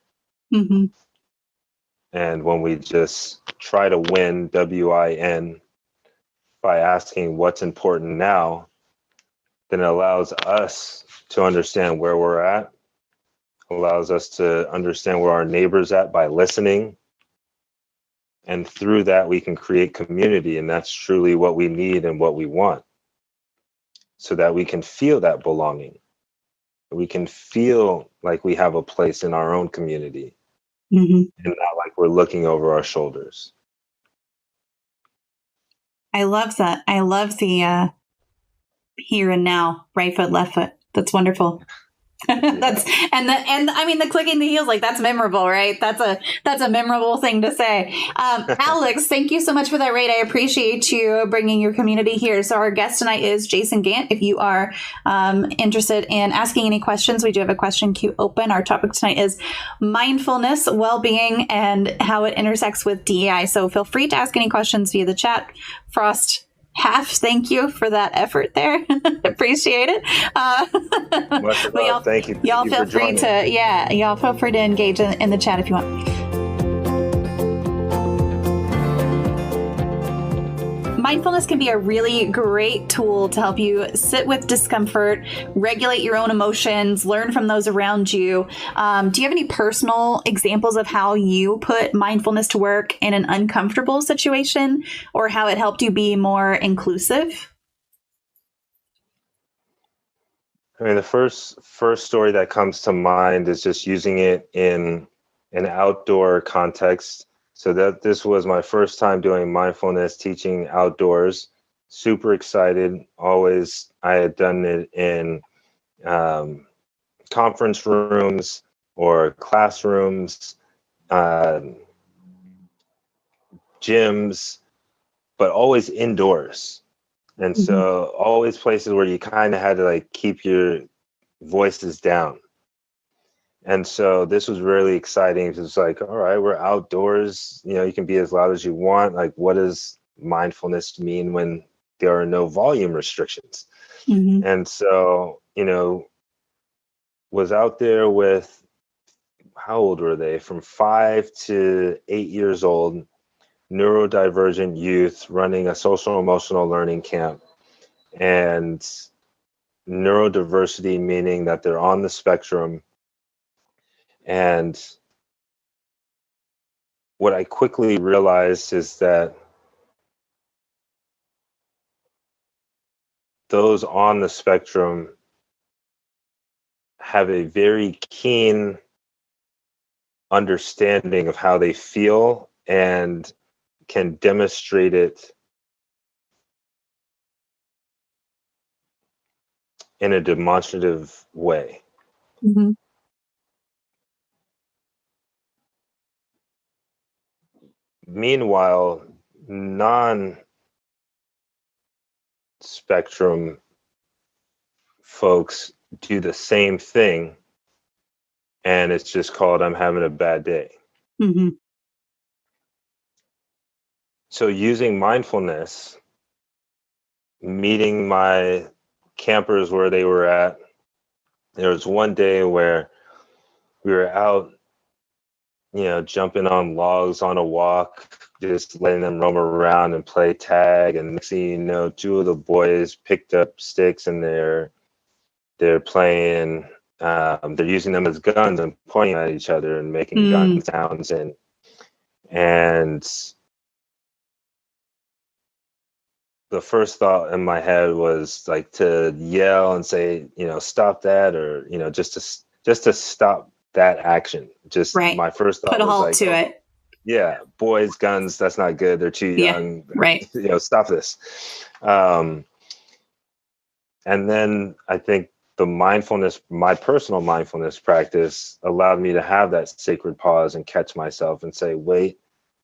And when we just try to win, WIN, by asking what's important now, then it allows us to understand where we're at, allows us to understand where our neighbor's at by listening, And through that, we can create community. And that's truly what we need and what we want, so that we can feel that belonging. We can feel like we have a place in our own community, and not like we're looking over our shoulders. I love that. I love the here and now, right foot, left foot. That's wonderful. That's and I mean the clicking the heels, like that's memorable, right? That's a memorable thing to say. Alex, thank you so much for that rate. I appreciate you bringing your community here. So our guest tonight is Jason Gant. If you are interested in asking any questions, we do have a question queue open. Our topic tonight is mindfulness, well-being, and how it intersects with DEI. So feel free to ask any questions via the chat. Frost thank you for that effort there. Appreciate it. Much love. Thank you. Y'all feel free to, y'all feel free to engage in the chat if you want. Mindfulness can be a really great tool to help you sit with discomfort, regulate your own emotions, learn from those around you. Do you have any personal examples of how you put mindfulness to work in an uncomfortable situation, or how it helped you be more inclusive? I mean, the first story that comes to mind is just using it in an outdoor context. So that this was my first time doing mindfulness, teaching outdoors. Super excited. Always, I had done it in conference rooms or classrooms, gyms, but always indoors. And so always places where you kind of had to like keep your voices down. And so this was really exciting. It's like, all right, we're outdoors, you can be as loud as you want. Like, what does mindfulness mean when there are no volume restrictions? And so, was out there with, how old were they? From 5 to 8 years old, neurodivergent youth running a social emotional learning camp. And neurodiversity meaning that they're on the spectrum. And what I quickly realized is that those on the spectrum have a very keen understanding of how they feel and can demonstrate it in a demonstrative way. Meanwhile, non-spectrum folks do the same thing, and it's just called, I'm having a bad day. So using mindfulness, meeting my campers where they were at, there was one day where we were out, jumping on logs on a walk, just letting them roam around and play tag. And next thing you know, 2 of the boys picked up sticks and they're playing, they're using them as guns and pointing at each other and making gun sounds. And the first thought in my head was like to yell and say, stop that, or, just to stop that action. Just my first thought put a halt was to it. Yeah, boys, guns, that's not good. They're too young. Right. Stop this. And then I think my personal mindfulness practice allowed me to have that sacred pause and catch myself and say, wait,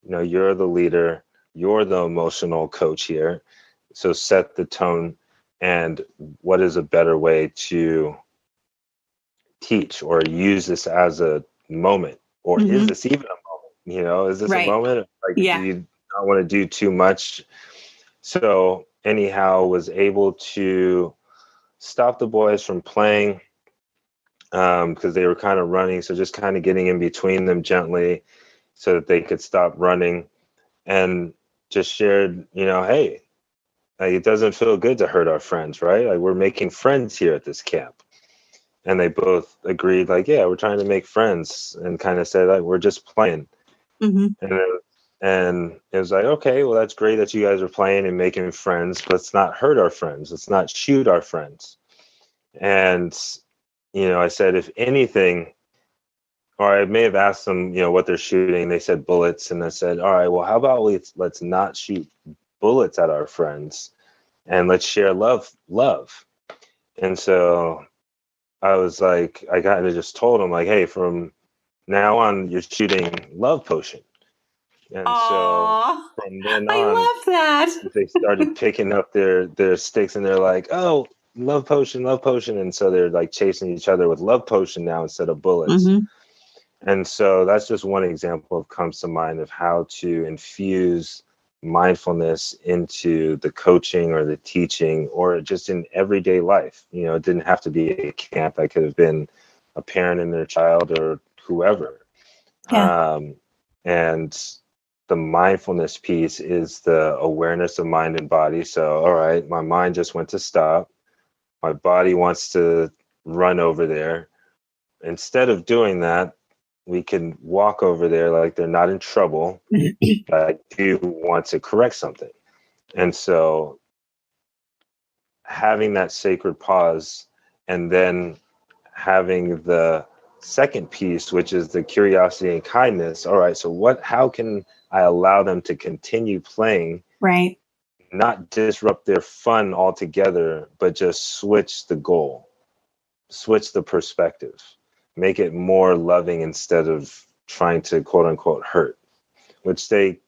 you're the leader, you're the emotional coach here. So set the tone, and what is a better way to teach or use this as a moment? Or is this even a moment? Is this a moment? Like, do you not want to do too much? So anyhow, was able to stop the boys from playing because they were kind of running. So just kind of getting in between them gently so that they could stop running, and just shared, hey, like, it doesn't feel good to hurt our friends, right? Like, we're making friends here at this camp. And they both agreed, like, yeah, we're trying to make friends, and kind of said, like, we're just playing. And And it was like, okay, well, that's great that you guys are playing and making friends. But let's not hurt our friends. Let's not shoot our friends. And, I said, if anything, or I may have asked them, what they're shooting. They said bullets. And I said, all right, well, how about let's not shoot bullets at our friends and let's share love. And so I was like, I kind of just told them, like, hey, from now on, you're shooting love potion. And so Aww, from then I on, love that. they started picking up their sticks, and they're like, oh, love potion. And so they're like chasing each other with love potion now instead of bullets. Mm-hmm. And so that's just one example of comes to mind of how to infuse mindfulness into the coaching or the teaching or just in everyday life. It didn't have to be a camp. That could have been a parent and their child or whoever. Yeah. And the mindfulness piece is the awareness of mind and body. So, all right, my mind just went to stop. My body wants to run over there. Instead of doing that, we can walk over there like they're not in trouble, but I do want to correct something. And so having that sacred pause and then having the second piece, which is the curiosity and kindness. All right, so how can I allow them to continue playing? Right. Not disrupt their fun altogether, but just switch the goal, switch the perspective, make it more loving instead of trying to quote unquote hurt, which they,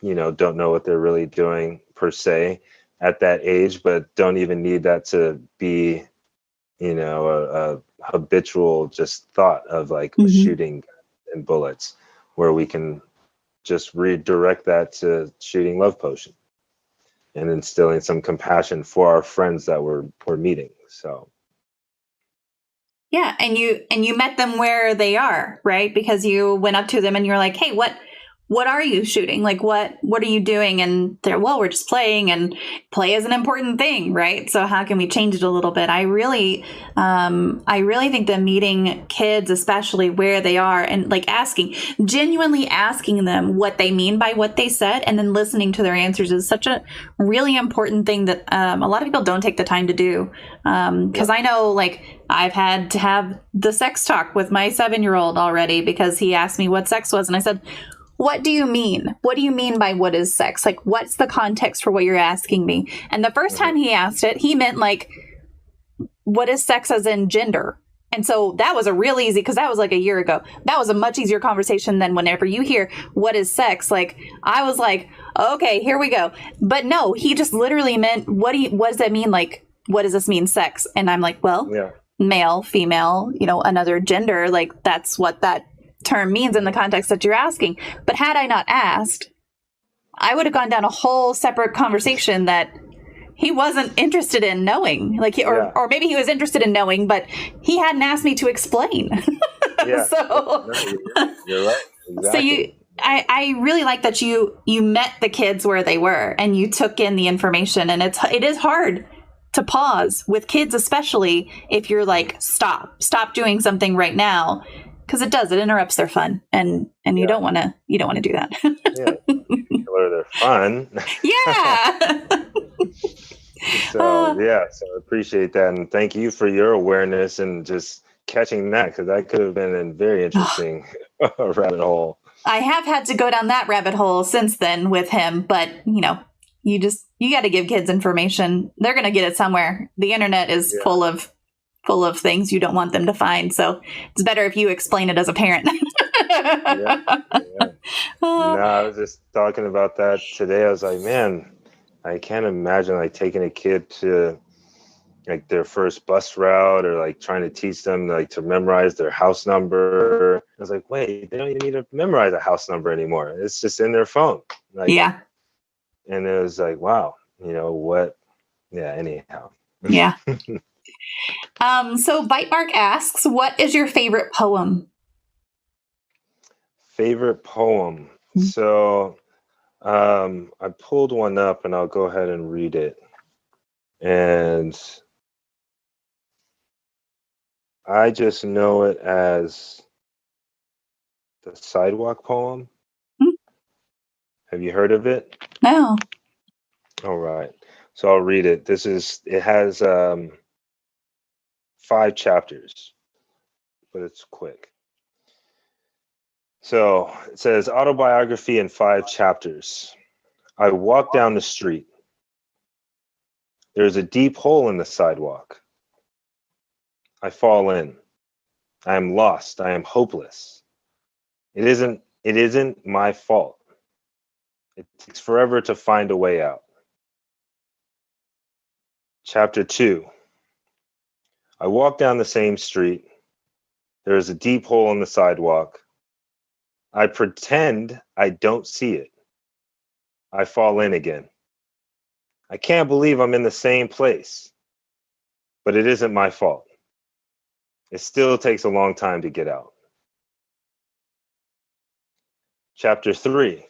don't know what they're really doing per se at that age, but don't even need that to be, a habitual just thought of like shooting and bullets, where we can just redirect that to shooting love potion and instilling some compassion for our friends that we're meeting. So yeah, and you met them where they are, right? Because you went up to them and you're like, hey, what are you shooting? Like, what are you doing? And they're, well, we're just playing, and play is an important thing, right? So how can we change it a little bit? I really think that meeting kids, especially where they are, and like genuinely asking them what they mean by what they said, and then listening to their answers is such a really important thing that a lot of people don't take the time to do. Because I know, like, I've had to have the sex talk with my 7-year-old already because he asked me what sex was, and I said, what do you mean? What do you mean by what is sex? Like, what's the context for what you're asking me? And the first time he asked it, he meant like, what is sex as in gender? And so that was a real easy, because that was like a year ago. That was a much easier conversation than whenever you hear what is sex. Like, I was like, okay, here we go. But no, he just literally meant, what does that mean? Like, what does this mean, sex? And I'm like, well, male, female, another gender. Like, that's what that term means in the context that you're asking. But had I not asked, I would have gone down a whole separate conversation that he wasn't interested in knowing. Like, or maybe he was interested in knowing, but he hadn't asked me to explain. Yeah. So No, you're right. Exactly. So I really like that you met the kids where they were and you took in the information. And it is hard to pause with kids, especially if you're like, stop doing something right now. Because it interrupts their fun, and you don't want to do that. Killer their fun. Yeah. So I appreciate that, and thank you for your awareness and just catching that, because that could have been a very interesting rabbit hole. I have had to go down that rabbit hole since then with him, but you got to give kids information. They're going to get it somewhere. The internet is full of things you don't want them to find. So it's better if you explain it as a parent. No, I was just talking about that today. I was like, man, I can't imagine like taking a kid to like their first bus route, or like trying to teach them like to memorize their house number. I was like, wait, they don't even need to memorize a house number anymore. It's just in their phone. Like, yeah. And it was like, wow, what? Yeah. Anyhow. Yeah. So Bite Mark asks, what is your favorite poem? Favorite poem. So I pulled one up and I'll go ahead and read it. And I just know it as the sidewalk poem. Have you heard of it? No. All right. So I'll read it. It has 5 chapters, but it's quick. So it says autobiography in 5 chapters. I walk down the street. There's a deep hole in the sidewalk. I fall in. I am lost. I am hopeless. It isn't my fault. It takes forever to find a way out. Chapter 2. I walk down the same street. There is a deep hole in the sidewalk. I pretend I don't see it. I fall in again. I can't believe I'm in the same place. But it isn't my fault. It still takes a long time to get out. Chapter 3.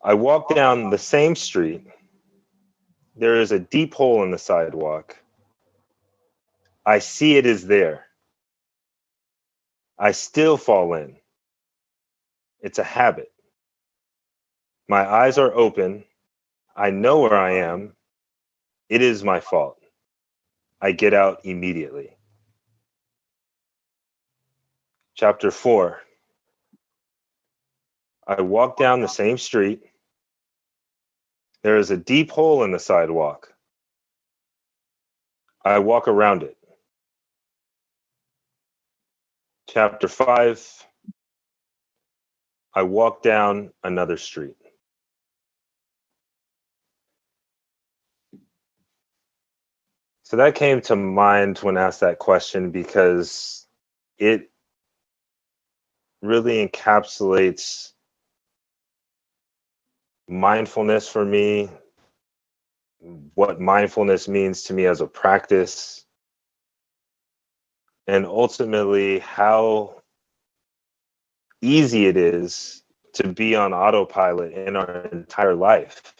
I walk down the same street. There is a deep hole in the sidewalk. I see it is there. I still fall in. It's a habit. My eyes are open. I know where I am. It is my fault. I get out immediately. Chapter 4. I walk down the same street. There is a deep hole in the sidewalk. I walk around it. Chapter 5. I walk down another street. So that came to mind when asked that question because it really encapsulates mindfulness for me, what mindfulness means to me as a practice, and ultimately how easy it is to be on autopilot in our entire life.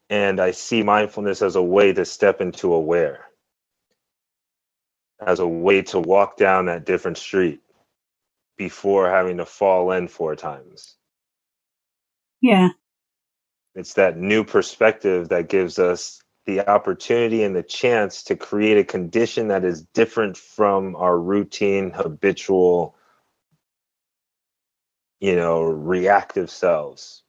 And I see mindfulness as a way to step into aware, as a way to walk down that different street before having to fall in 4 times. Yeah. It's that new perspective that gives us the opportunity and the chance to create a condition that is different from our routine, habitual, reactive selves.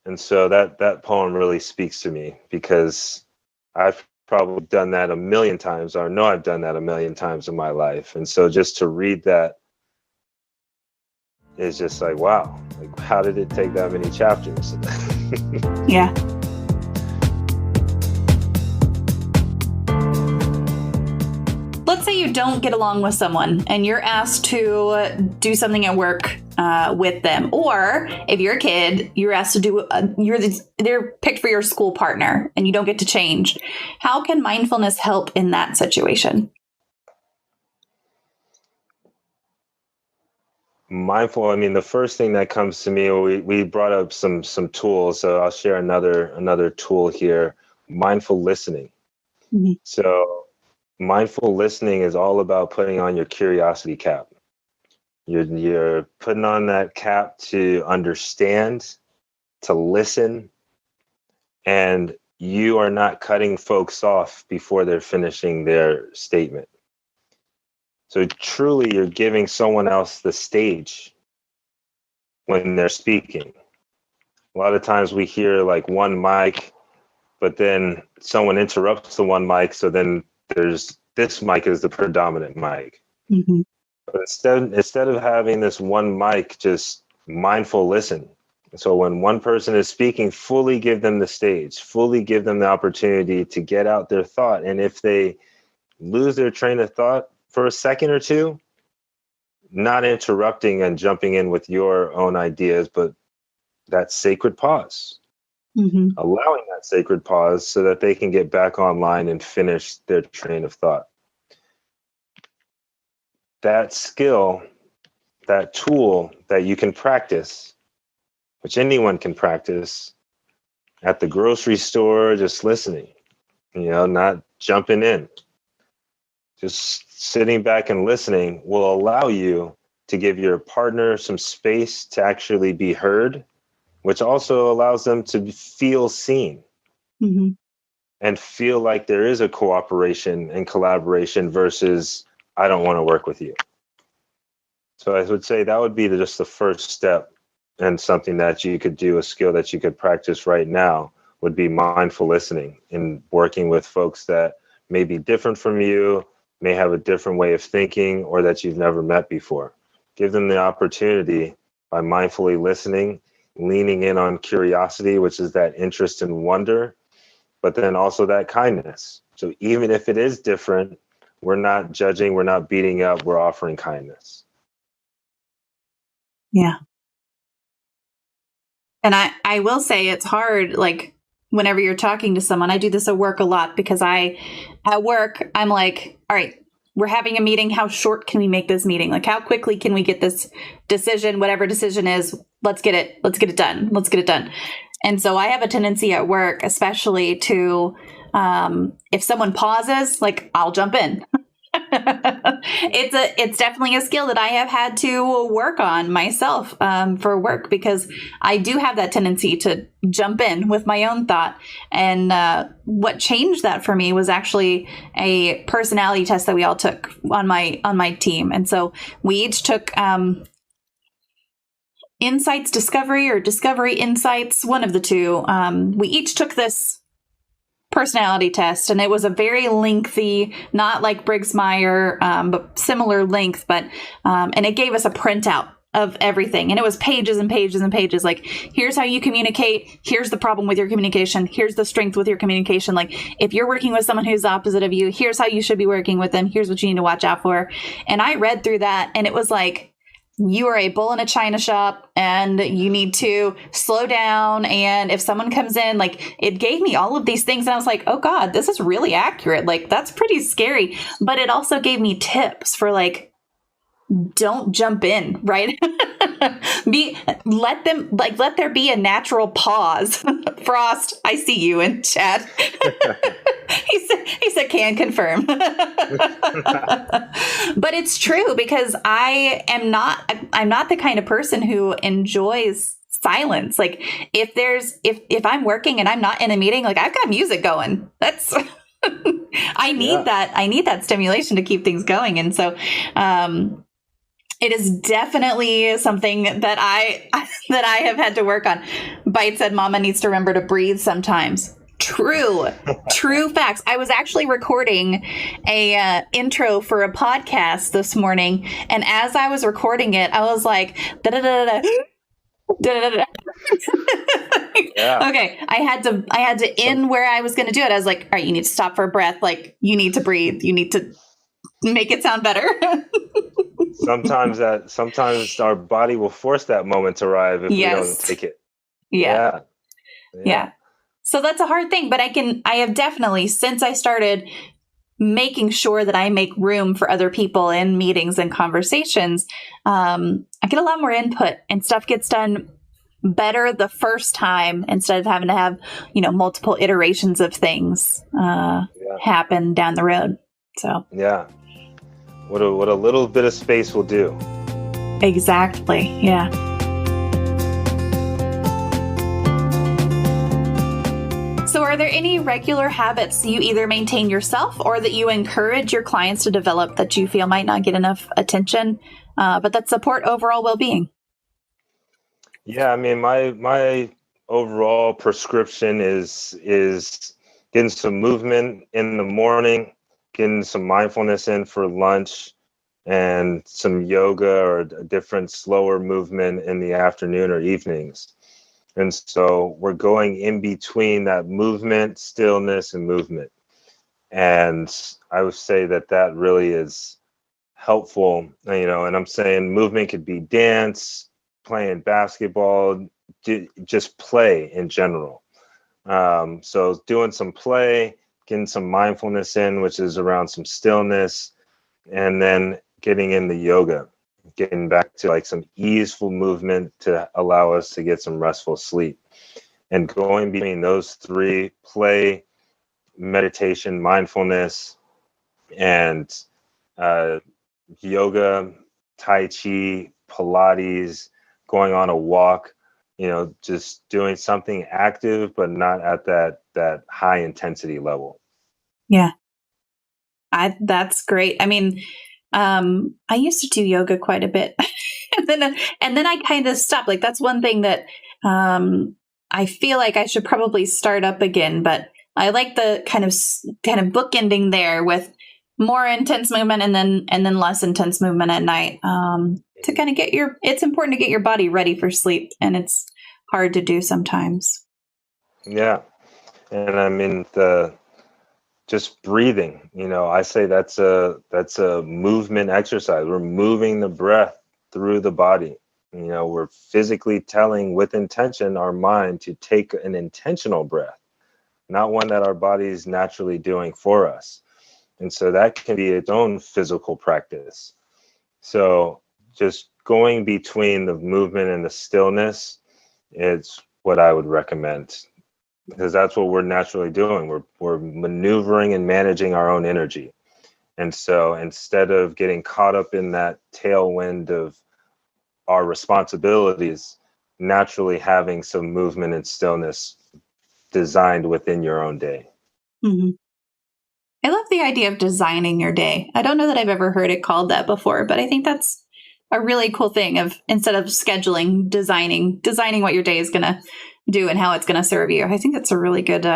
And so that poem really speaks to me because I've probably done that a million times, or know I've done that a million times in my life. And so just to read that is just like, wow, like how did it take that many chapters? Yeah. Let's say you don't get along with someone and you're asked to do something at work with them, or if you're a kid, you're asked to do they're picked for your school partner and you don't get to change. How can mindfulness help in that situation? The first thing that comes to me, we brought up some tools, so I'll share another tool here, mindful listening. Mm-hmm. So mindful listening is all about putting on your curiosity cap. You're putting on that cap to understand, to listen, and you are not cutting folks off before they're finishing their statement. So truly, you're giving someone else the stage when they're speaking. A lot of times we hear like one mic, but then someone interrupts the one mic, so then there's this mic is the predominant mic. Mm-hmm. But instead of having this one mic, just mindful listen. So when one person is speaking, fully give them the stage, fully give them the opportunity to get out their thought. And if they lose their train of thought for a second or two, not interrupting and jumping in with your own ideas, but that sacred pause, mm-hmm. allowing that sacred pause so that they can get back online and finish their train of thought. That skill, that tool that you can practice, which anyone can practice at the grocery store, just listening, not jumping in. just sitting back and listening will allow you to give your partner some space to actually be heard, which also allows them to feel seen. Mm-hmm. And feel like there is a cooperation and collaboration versus I don't want to work with you. So I would say that would be just the first step, and something that you could do, a skill that you could practice right now would be mindful listening and working with folks that may be different from you, may have a different way of thinking, or that you've never met before. Give them the opportunity by mindfully listening, leaning in on curiosity, which is that interest and wonder, but then also that kindness. So even if it is different, we're not judging, we're not beating up, we're offering kindness. Yeah. And I will say it's hard, like whenever you're talking to someone, I do this at work a lot because at work, I'm like, all right, we're having a meeting. How short can we make this meeting? Like how quickly can we get this decision, whatever decision is, let's get it done. Let's get it done. And so I have a tendency at work, especially to, if someone pauses, like I'll jump in. It's definitely a skill that I have had to work on myself for work, because I do have that tendency to jump in with my own thought. And what changed that for me was actually a personality test that we all took on my team. And so we each took Insights Discovery or Discovery Insights, one of the two. We each took this personality test, and it was a very lengthy, not like Briggs-Meyer, but similar length, but and it gave us a printout of everything, and it was pages and pages and pages. Like, here's how you communicate, here's the problem with your communication, here's the strength with your communication. Like, if you're working with someone who's the opposite of you, here's how you should be working with them, here's what you need to watch out for. And I read through that, and it was like, you are a bull in a china shop, and you need to slow down. And if someone comes in, like, it gave me all of these things. And I was like, oh God, this is really accurate. Like, that's pretty scary. But it also gave me tips for like, don't jump in, right? Let there be a natural pause. Frost, I see you in chat. He said can confirm. But it's true, because I'm not the kind of person who enjoys silence. Like, if I'm working and I'm not in a meeting, like, I've got music going. That's I need that stimulation to keep things going. And so it is definitely something that I have had to work on. Bite said Mama needs to remember to breathe sometimes. True facts. I was actually recording a intro for a podcast this morning, and as I was recording it, I was like, da da da da da da. Okay, I had to end where I was going to do it. I was like, all right, you need to stop for a breath. Like, you need to breathe. You need to make it sound better. Sometimes our body will force that moment to arrive if we don't take it. Yeah. So that's a hard thing, but I have definitely, since I started making sure that I make room for other people in meetings and conversations, I get a lot more input, and stuff gets done better the first time, instead of having to have, multiple iterations of things happen down the road. So yeah, what a little bit of space will do. Exactly. Yeah. So are there any regular habits you either maintain yourself or that you encourage your clients to develop that you feel might not get enough attention, but that support overall well-being? Yeah, I mean, my overall prescription is getting some movement in the morning, getting some mindfulness in for lunch, and some yoga or a different slower movement in the afternoon or evenings. And so we're going in between that movement, stillness, and movement. And I would say that really is helpful, and I'm saying movement could be dance, playing basketball, just play in general. So doing some play, getting some mindfulness in, which is around some stillness, and then getting in the yoga, getting back to like some easeful movement to allow us to get some restful sleep. And going between those three, play, meditation, mindfulness, and yoga, Tai Chi, Pilates, going on a walk, just doing something active, but not at that high intensity level. Yeah. That's great. I mean, I used to do yoga quite a bit and then I kind of stopped. Like, that's one thing that, I feel like I should probably start up again, but I like the kind of bookending there with more intense movement and then less intense movement at night, to kind of it's important to get your body ready for sleep, and it's hard to do sometimes. Yeah. And I mean, just breathing, I say that's a movement exercise. We're moving the breath through the body. We're physically telling with intention our mind to take an intentional breath, not one that our body is naturally doing for us. And so that can be its own physical practice. So just going between the movement and the stillness is what I would recommend, because that's what we're naturally doing. We're maneuvering and managing our own energy. And so instead of getting caught up in that tailwind of our responsibilities, naturally having some movement and stillness designed within your own day. Mm-hmm. I love the idea of designing your day. I don't know that I've ever heard it called that before, but I think that's a really cool thing, of instead of scheduling, designing what your day is going to do and how it's going to serve you. I think that's a really good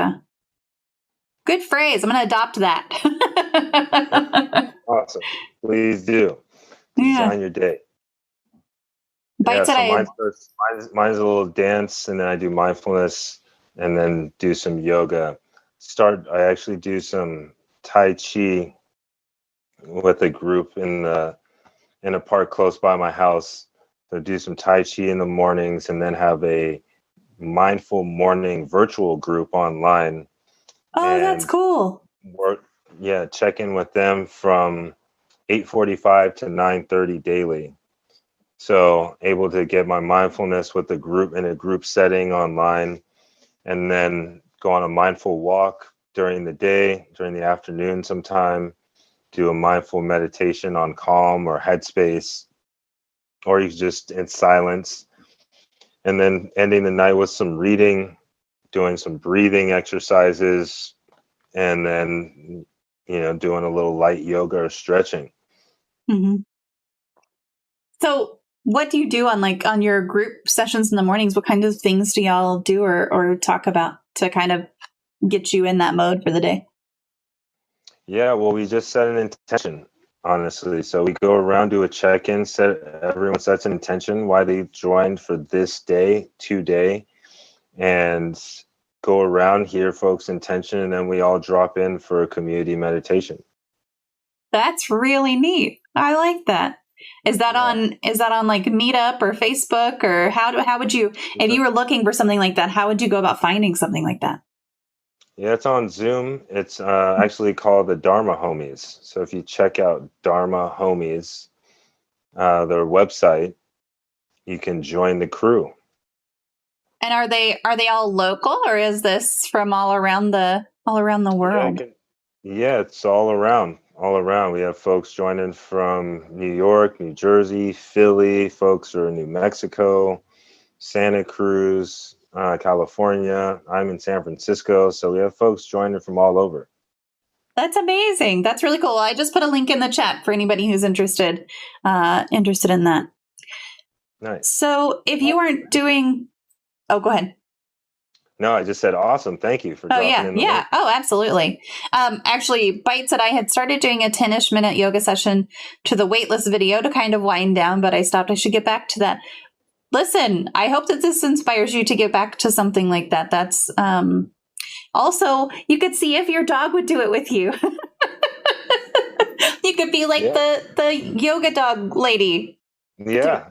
phrase. I'm going to adopt that. Awesome. Please do. Design your day. Mine's a little dance, and then I do mindfulness, and then do some yoga. I actually do some Tai Chi with a group in a park close by my house. So do some Tai Chi in the mornings, and then have a mindful morning virtual group online. Oh, that's cool. Check in with them from 8:45 to 9:30 daily. So able to get my mindfulness with the group in a group setting online, and then go on a mindful walk during the day, during the afternoon sometime, do a mindful meditation on Calm or Headspace, or you just in silence, and then ending the night with some reading, doing some breathing exercises, and then, doing a little light yoga or stretching. Mm-hmm. So what do you do on your group sessions in the mornings? What kind of things do y'all do or talk about to kind of get you in that mode for the day? Yeah, well, we just set an intention, honestly. So we go around, do a check-in, everyone sets an intention why they joined for this day, today, and go around, hear folks' intention, and then we all drop in for a community meditation. That's really neat. I like that. Is that on like Meetup or Facebook, or how would you, if you were looking for something like that, how would you go about finding something like that? Yeah, it's on Zoom. It's actually called the Dharma Homies. So if you check out Dharma Homies, their website, you can join the crew. And are they all local, or is this from all around the world? Yeah, it's all around. We have folks joining from New York, New Jersey, Philly. Folks are in New Mexico, Santa Cruz, California. I'm in San Francisco, so we have folks joining from all over. That's amazing. That's really cool. I just put a link in the chat for anybody who's interested in that. Nice. So if you weren't doing, go ahead. No, I just said awesome. Thank you for dropping in the link. Oh, absolutely. Actually, Bite said I had started doing a 10-ish minute yoga session to the waitlist video to kind of wind down, but I stopped. I should get back to that. Listen, I hope that this inspires you to get back to something like that. That's also, you could see if your dog would do it with you. You could be like the yoga dog lady. Yeah.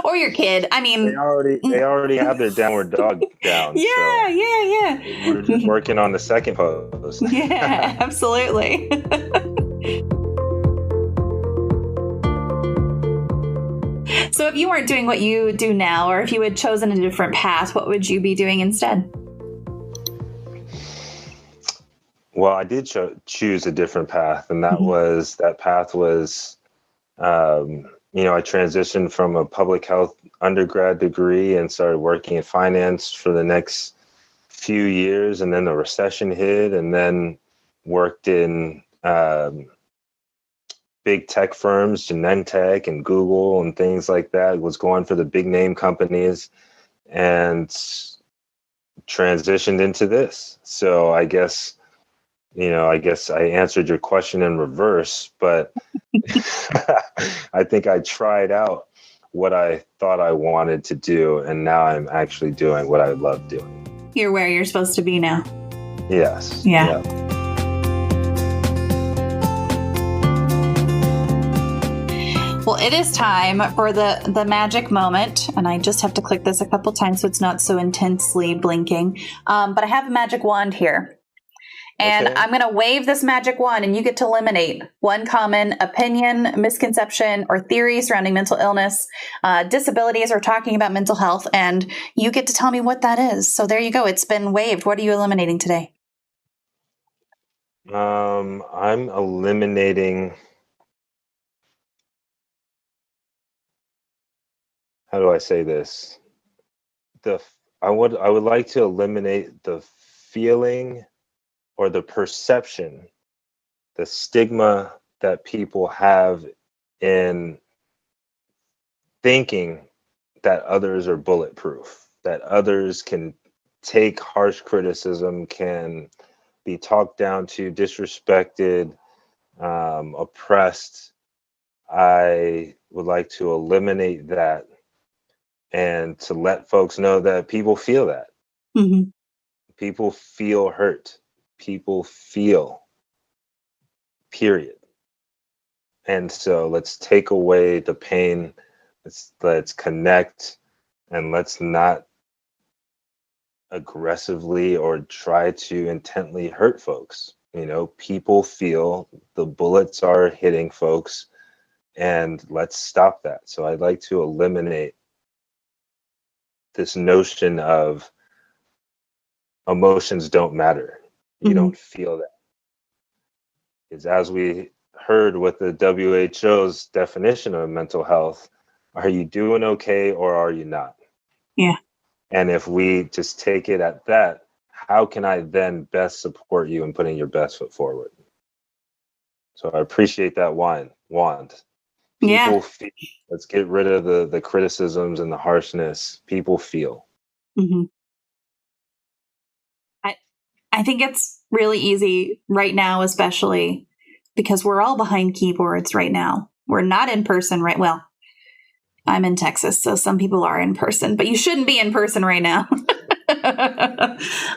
Or your kid. I mean, they already have their downward dog down. Yeah. We're just working on the second pose. Yeah, absolutely. So if you weren't doing what you do now, or if you had chosen a different path, what would you be doing instead? Well, I did choose a different path, and Mm-hmm. that path was, I transitioned from a public health undergrad degree and started working in finance for the next few years, and then the recession hit, and then worked in big tech firms, Genentech and Google and things like that. Was going for the big name companies and transitioned into this. So I guess I answered your question in reverse, but I think I tried out what I thought I wanted to do, and now I'm actually doing what I love doing. You're where you're supposed to be now. Yes. Yeah. Well, it is time for the magic moment, and I just have to click this a couple times so it's not so intensely blinking. But I have a magic wand here. And Okay. I'm going to wave this magic wand, and you get to eliminate one common opinion, misconception, or theory surrounding mental illness, disabilities, or talking about mental health. And you get to tell me what that is. So there you go. It's been waved. What are you eliminating today? I'm eliminating. How do I say this? I would like to eliminate the feeling or the perception, the stigma that people have in thinking that others are bulletproof, that others can take harsh criticism, can be talked down to, disrespected, oppressed. I would like to eliminate that and to let folks know that people feel that. Mm-hmm. People feel hurt. People feel, period. And so let's take away the pain. Let's connect, and let's not aggressively or try to intently hurt folks. People feel, the bullets are hitting folks, and let's stop that. So I'd like to eliminate this notion of emotions don't matter. You Mm-hmm. don't feel that. Because as we heard with the WHO's definition of mental health, are you doing okay or are you not? Yeah. And if we just take it at that, how can I then best support you in putting your best foot forward? So I appreciate that wand. Yeah. People feel. Let's get rid of the criticisms and the harshness. People feel. Mm-hmm. I think it's really easy right now, especially because we're all behind keyboards right now. We're not in person, right? Well, I'm in Texas, so some people are in person, but you shouldn't be in person right now.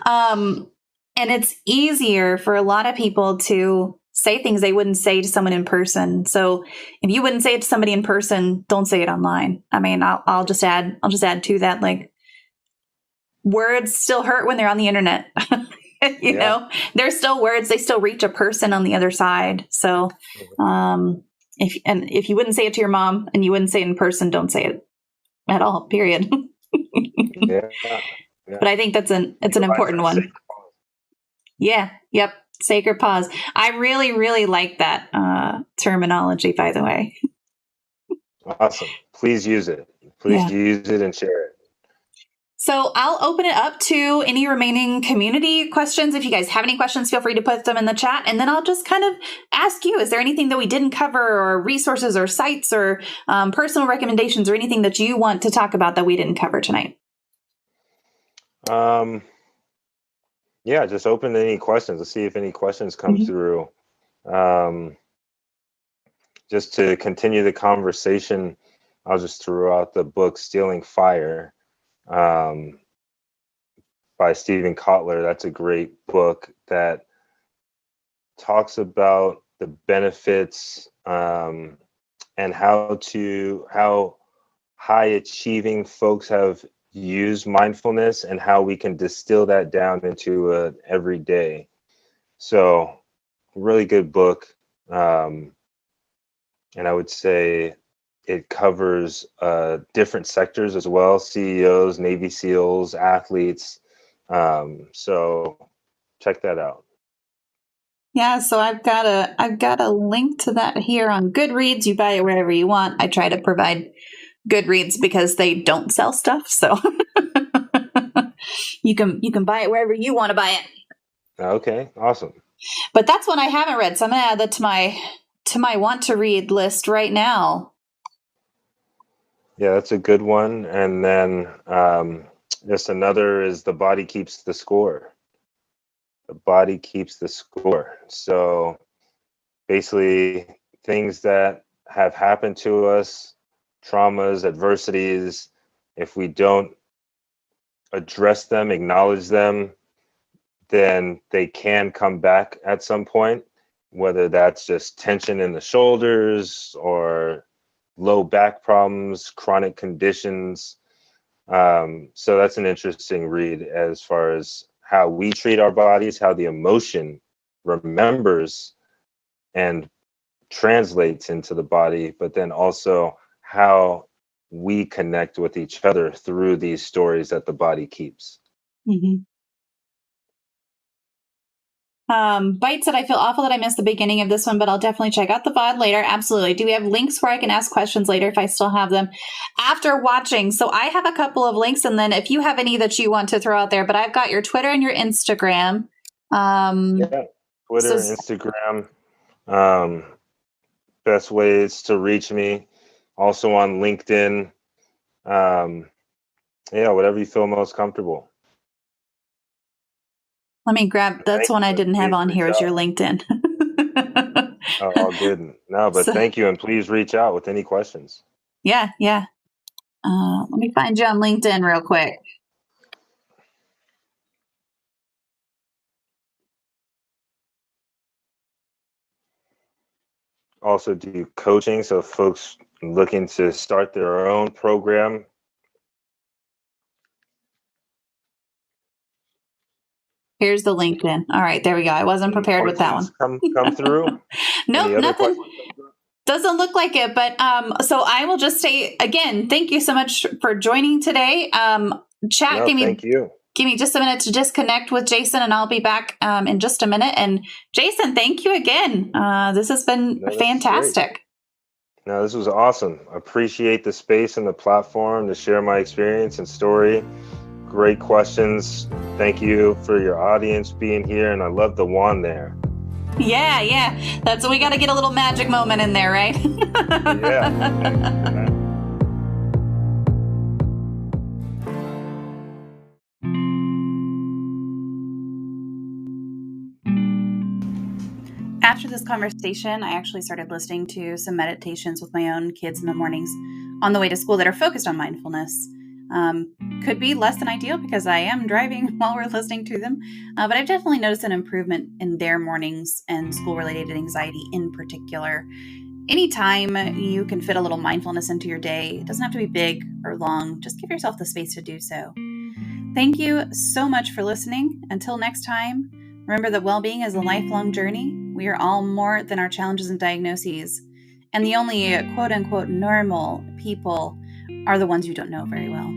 And it's easier for a lot of people to say things they wouldn't say to someone in person. So if you wouldn't say it to somebody in person, don't say it online. I mean, I'll just add to that, like, words still hurt when they're on the internet. There's still words, they still reach a person on the other side. So if you wouldn't say it to your mom and you wouldn't say it in person, don't say it at all, period. Yeah. But I think it's an important one. Yeah. Yep. Sacred pause. I really, really like that terminology, by the way. Awesome. Please use it. Please use it and share it. So I'll open it up to any remaining community questions. If you guys have any questions, feel free to put them in the chat. And then I'll just kind of ask you, is there anything that we didn't cover, or resources or sites or personal recommendations or anything that you want to talk about that we didn't cover tonight? Yeah, just open any questions. Let's see if any questions come through. Just to continue the conversation, I'll just throw out the book Stealing Fire by Stephen Kotler. That's a great book that talks about the benefits and how high achieving folks have used mindfulness and how we can distill that down into everyday. So really good book. And I would say it covers different sectors as well: CEOs, Navy SEALs, athletes. So check that out. Yeah, so I've got a link to that here on Goodreads. You buy it wherever you want. I try to provide Goodreads because they don't sell stuff, so you can buy it wherever you want to buy it. Okay, awesome. But that's one I haven't read, so I'm going to add that to my want to read list right now. Yeah, that's a good one. And then just another is The Body Keeps the Score. The body keeps the score. So basically, things that have happened to us, traumas, adversities, if we don't address them, acknowledge them, then they can come back at some point, whether that's just tension in the shoulders or low back problems, chronic conditions. So that's an interesting read as far as how we treat our bodies, how the emotion remembers and translates into the body, but then also how we connect with each other through these stories that the body keeps. Mm-hmm. Bite said, I feel awful that I missed the beginning of this one, but I'll definitely check out the VOD later. Absolutely. Do we have links where I can ask questions later if I still have them after watching? So I have a couple of links, and then if you have any that you want to throw out there, but I've got your Twitter and your Instagram. Yeah, Twitter, Instagram. Best ways to reach me. Also on LinkedIn. Yeah, whatever you feel most comfortable. Let me grab, that's one I didn't have on here is your LinkedIn. Oh, all good. No, but thank you. And please reach out with any questions. Yeah. Let me find you on LinkedIn real quick. Also do coaching. So folks looking to start their own program. Here's the LinkedIn. All right, there we go. I wasn't prepared with that one. Come through? Nope, nothing. Doesn't look like it, but so I will just say again, thank you so much for joining today. Chat, thank you. Give me just a minute to disconnect with Jason, and I'll be back in just a minute. And Jason, thank you again. This has been fantastic. No, this was awesome. Appreciate the space and the platform to share my experience and story. Great questions. Thank you for your audience being here, and I love the wand there. Yeah. That's we got to get a little magic moment in there, right? Yeah. After this conversation, I actually started listening to some meditations with my own kids in the mornings on the way to school that are focused on mindfulness. Could be less than ideal because I am driving while we're listening to them, but I've definitely noticed an improvement in their mornings and school-related anxiety in particular. Anytime you can fit a little mindfulness into your day, it doesn't have to be big or long, just give yourself the space to do so. Thank you so much for listening. Until next time, remember that well-being is a lifelong journey. We are all more than our challenges and diagnoses, and the only quote-unquote normal people are the ones you don't know very well.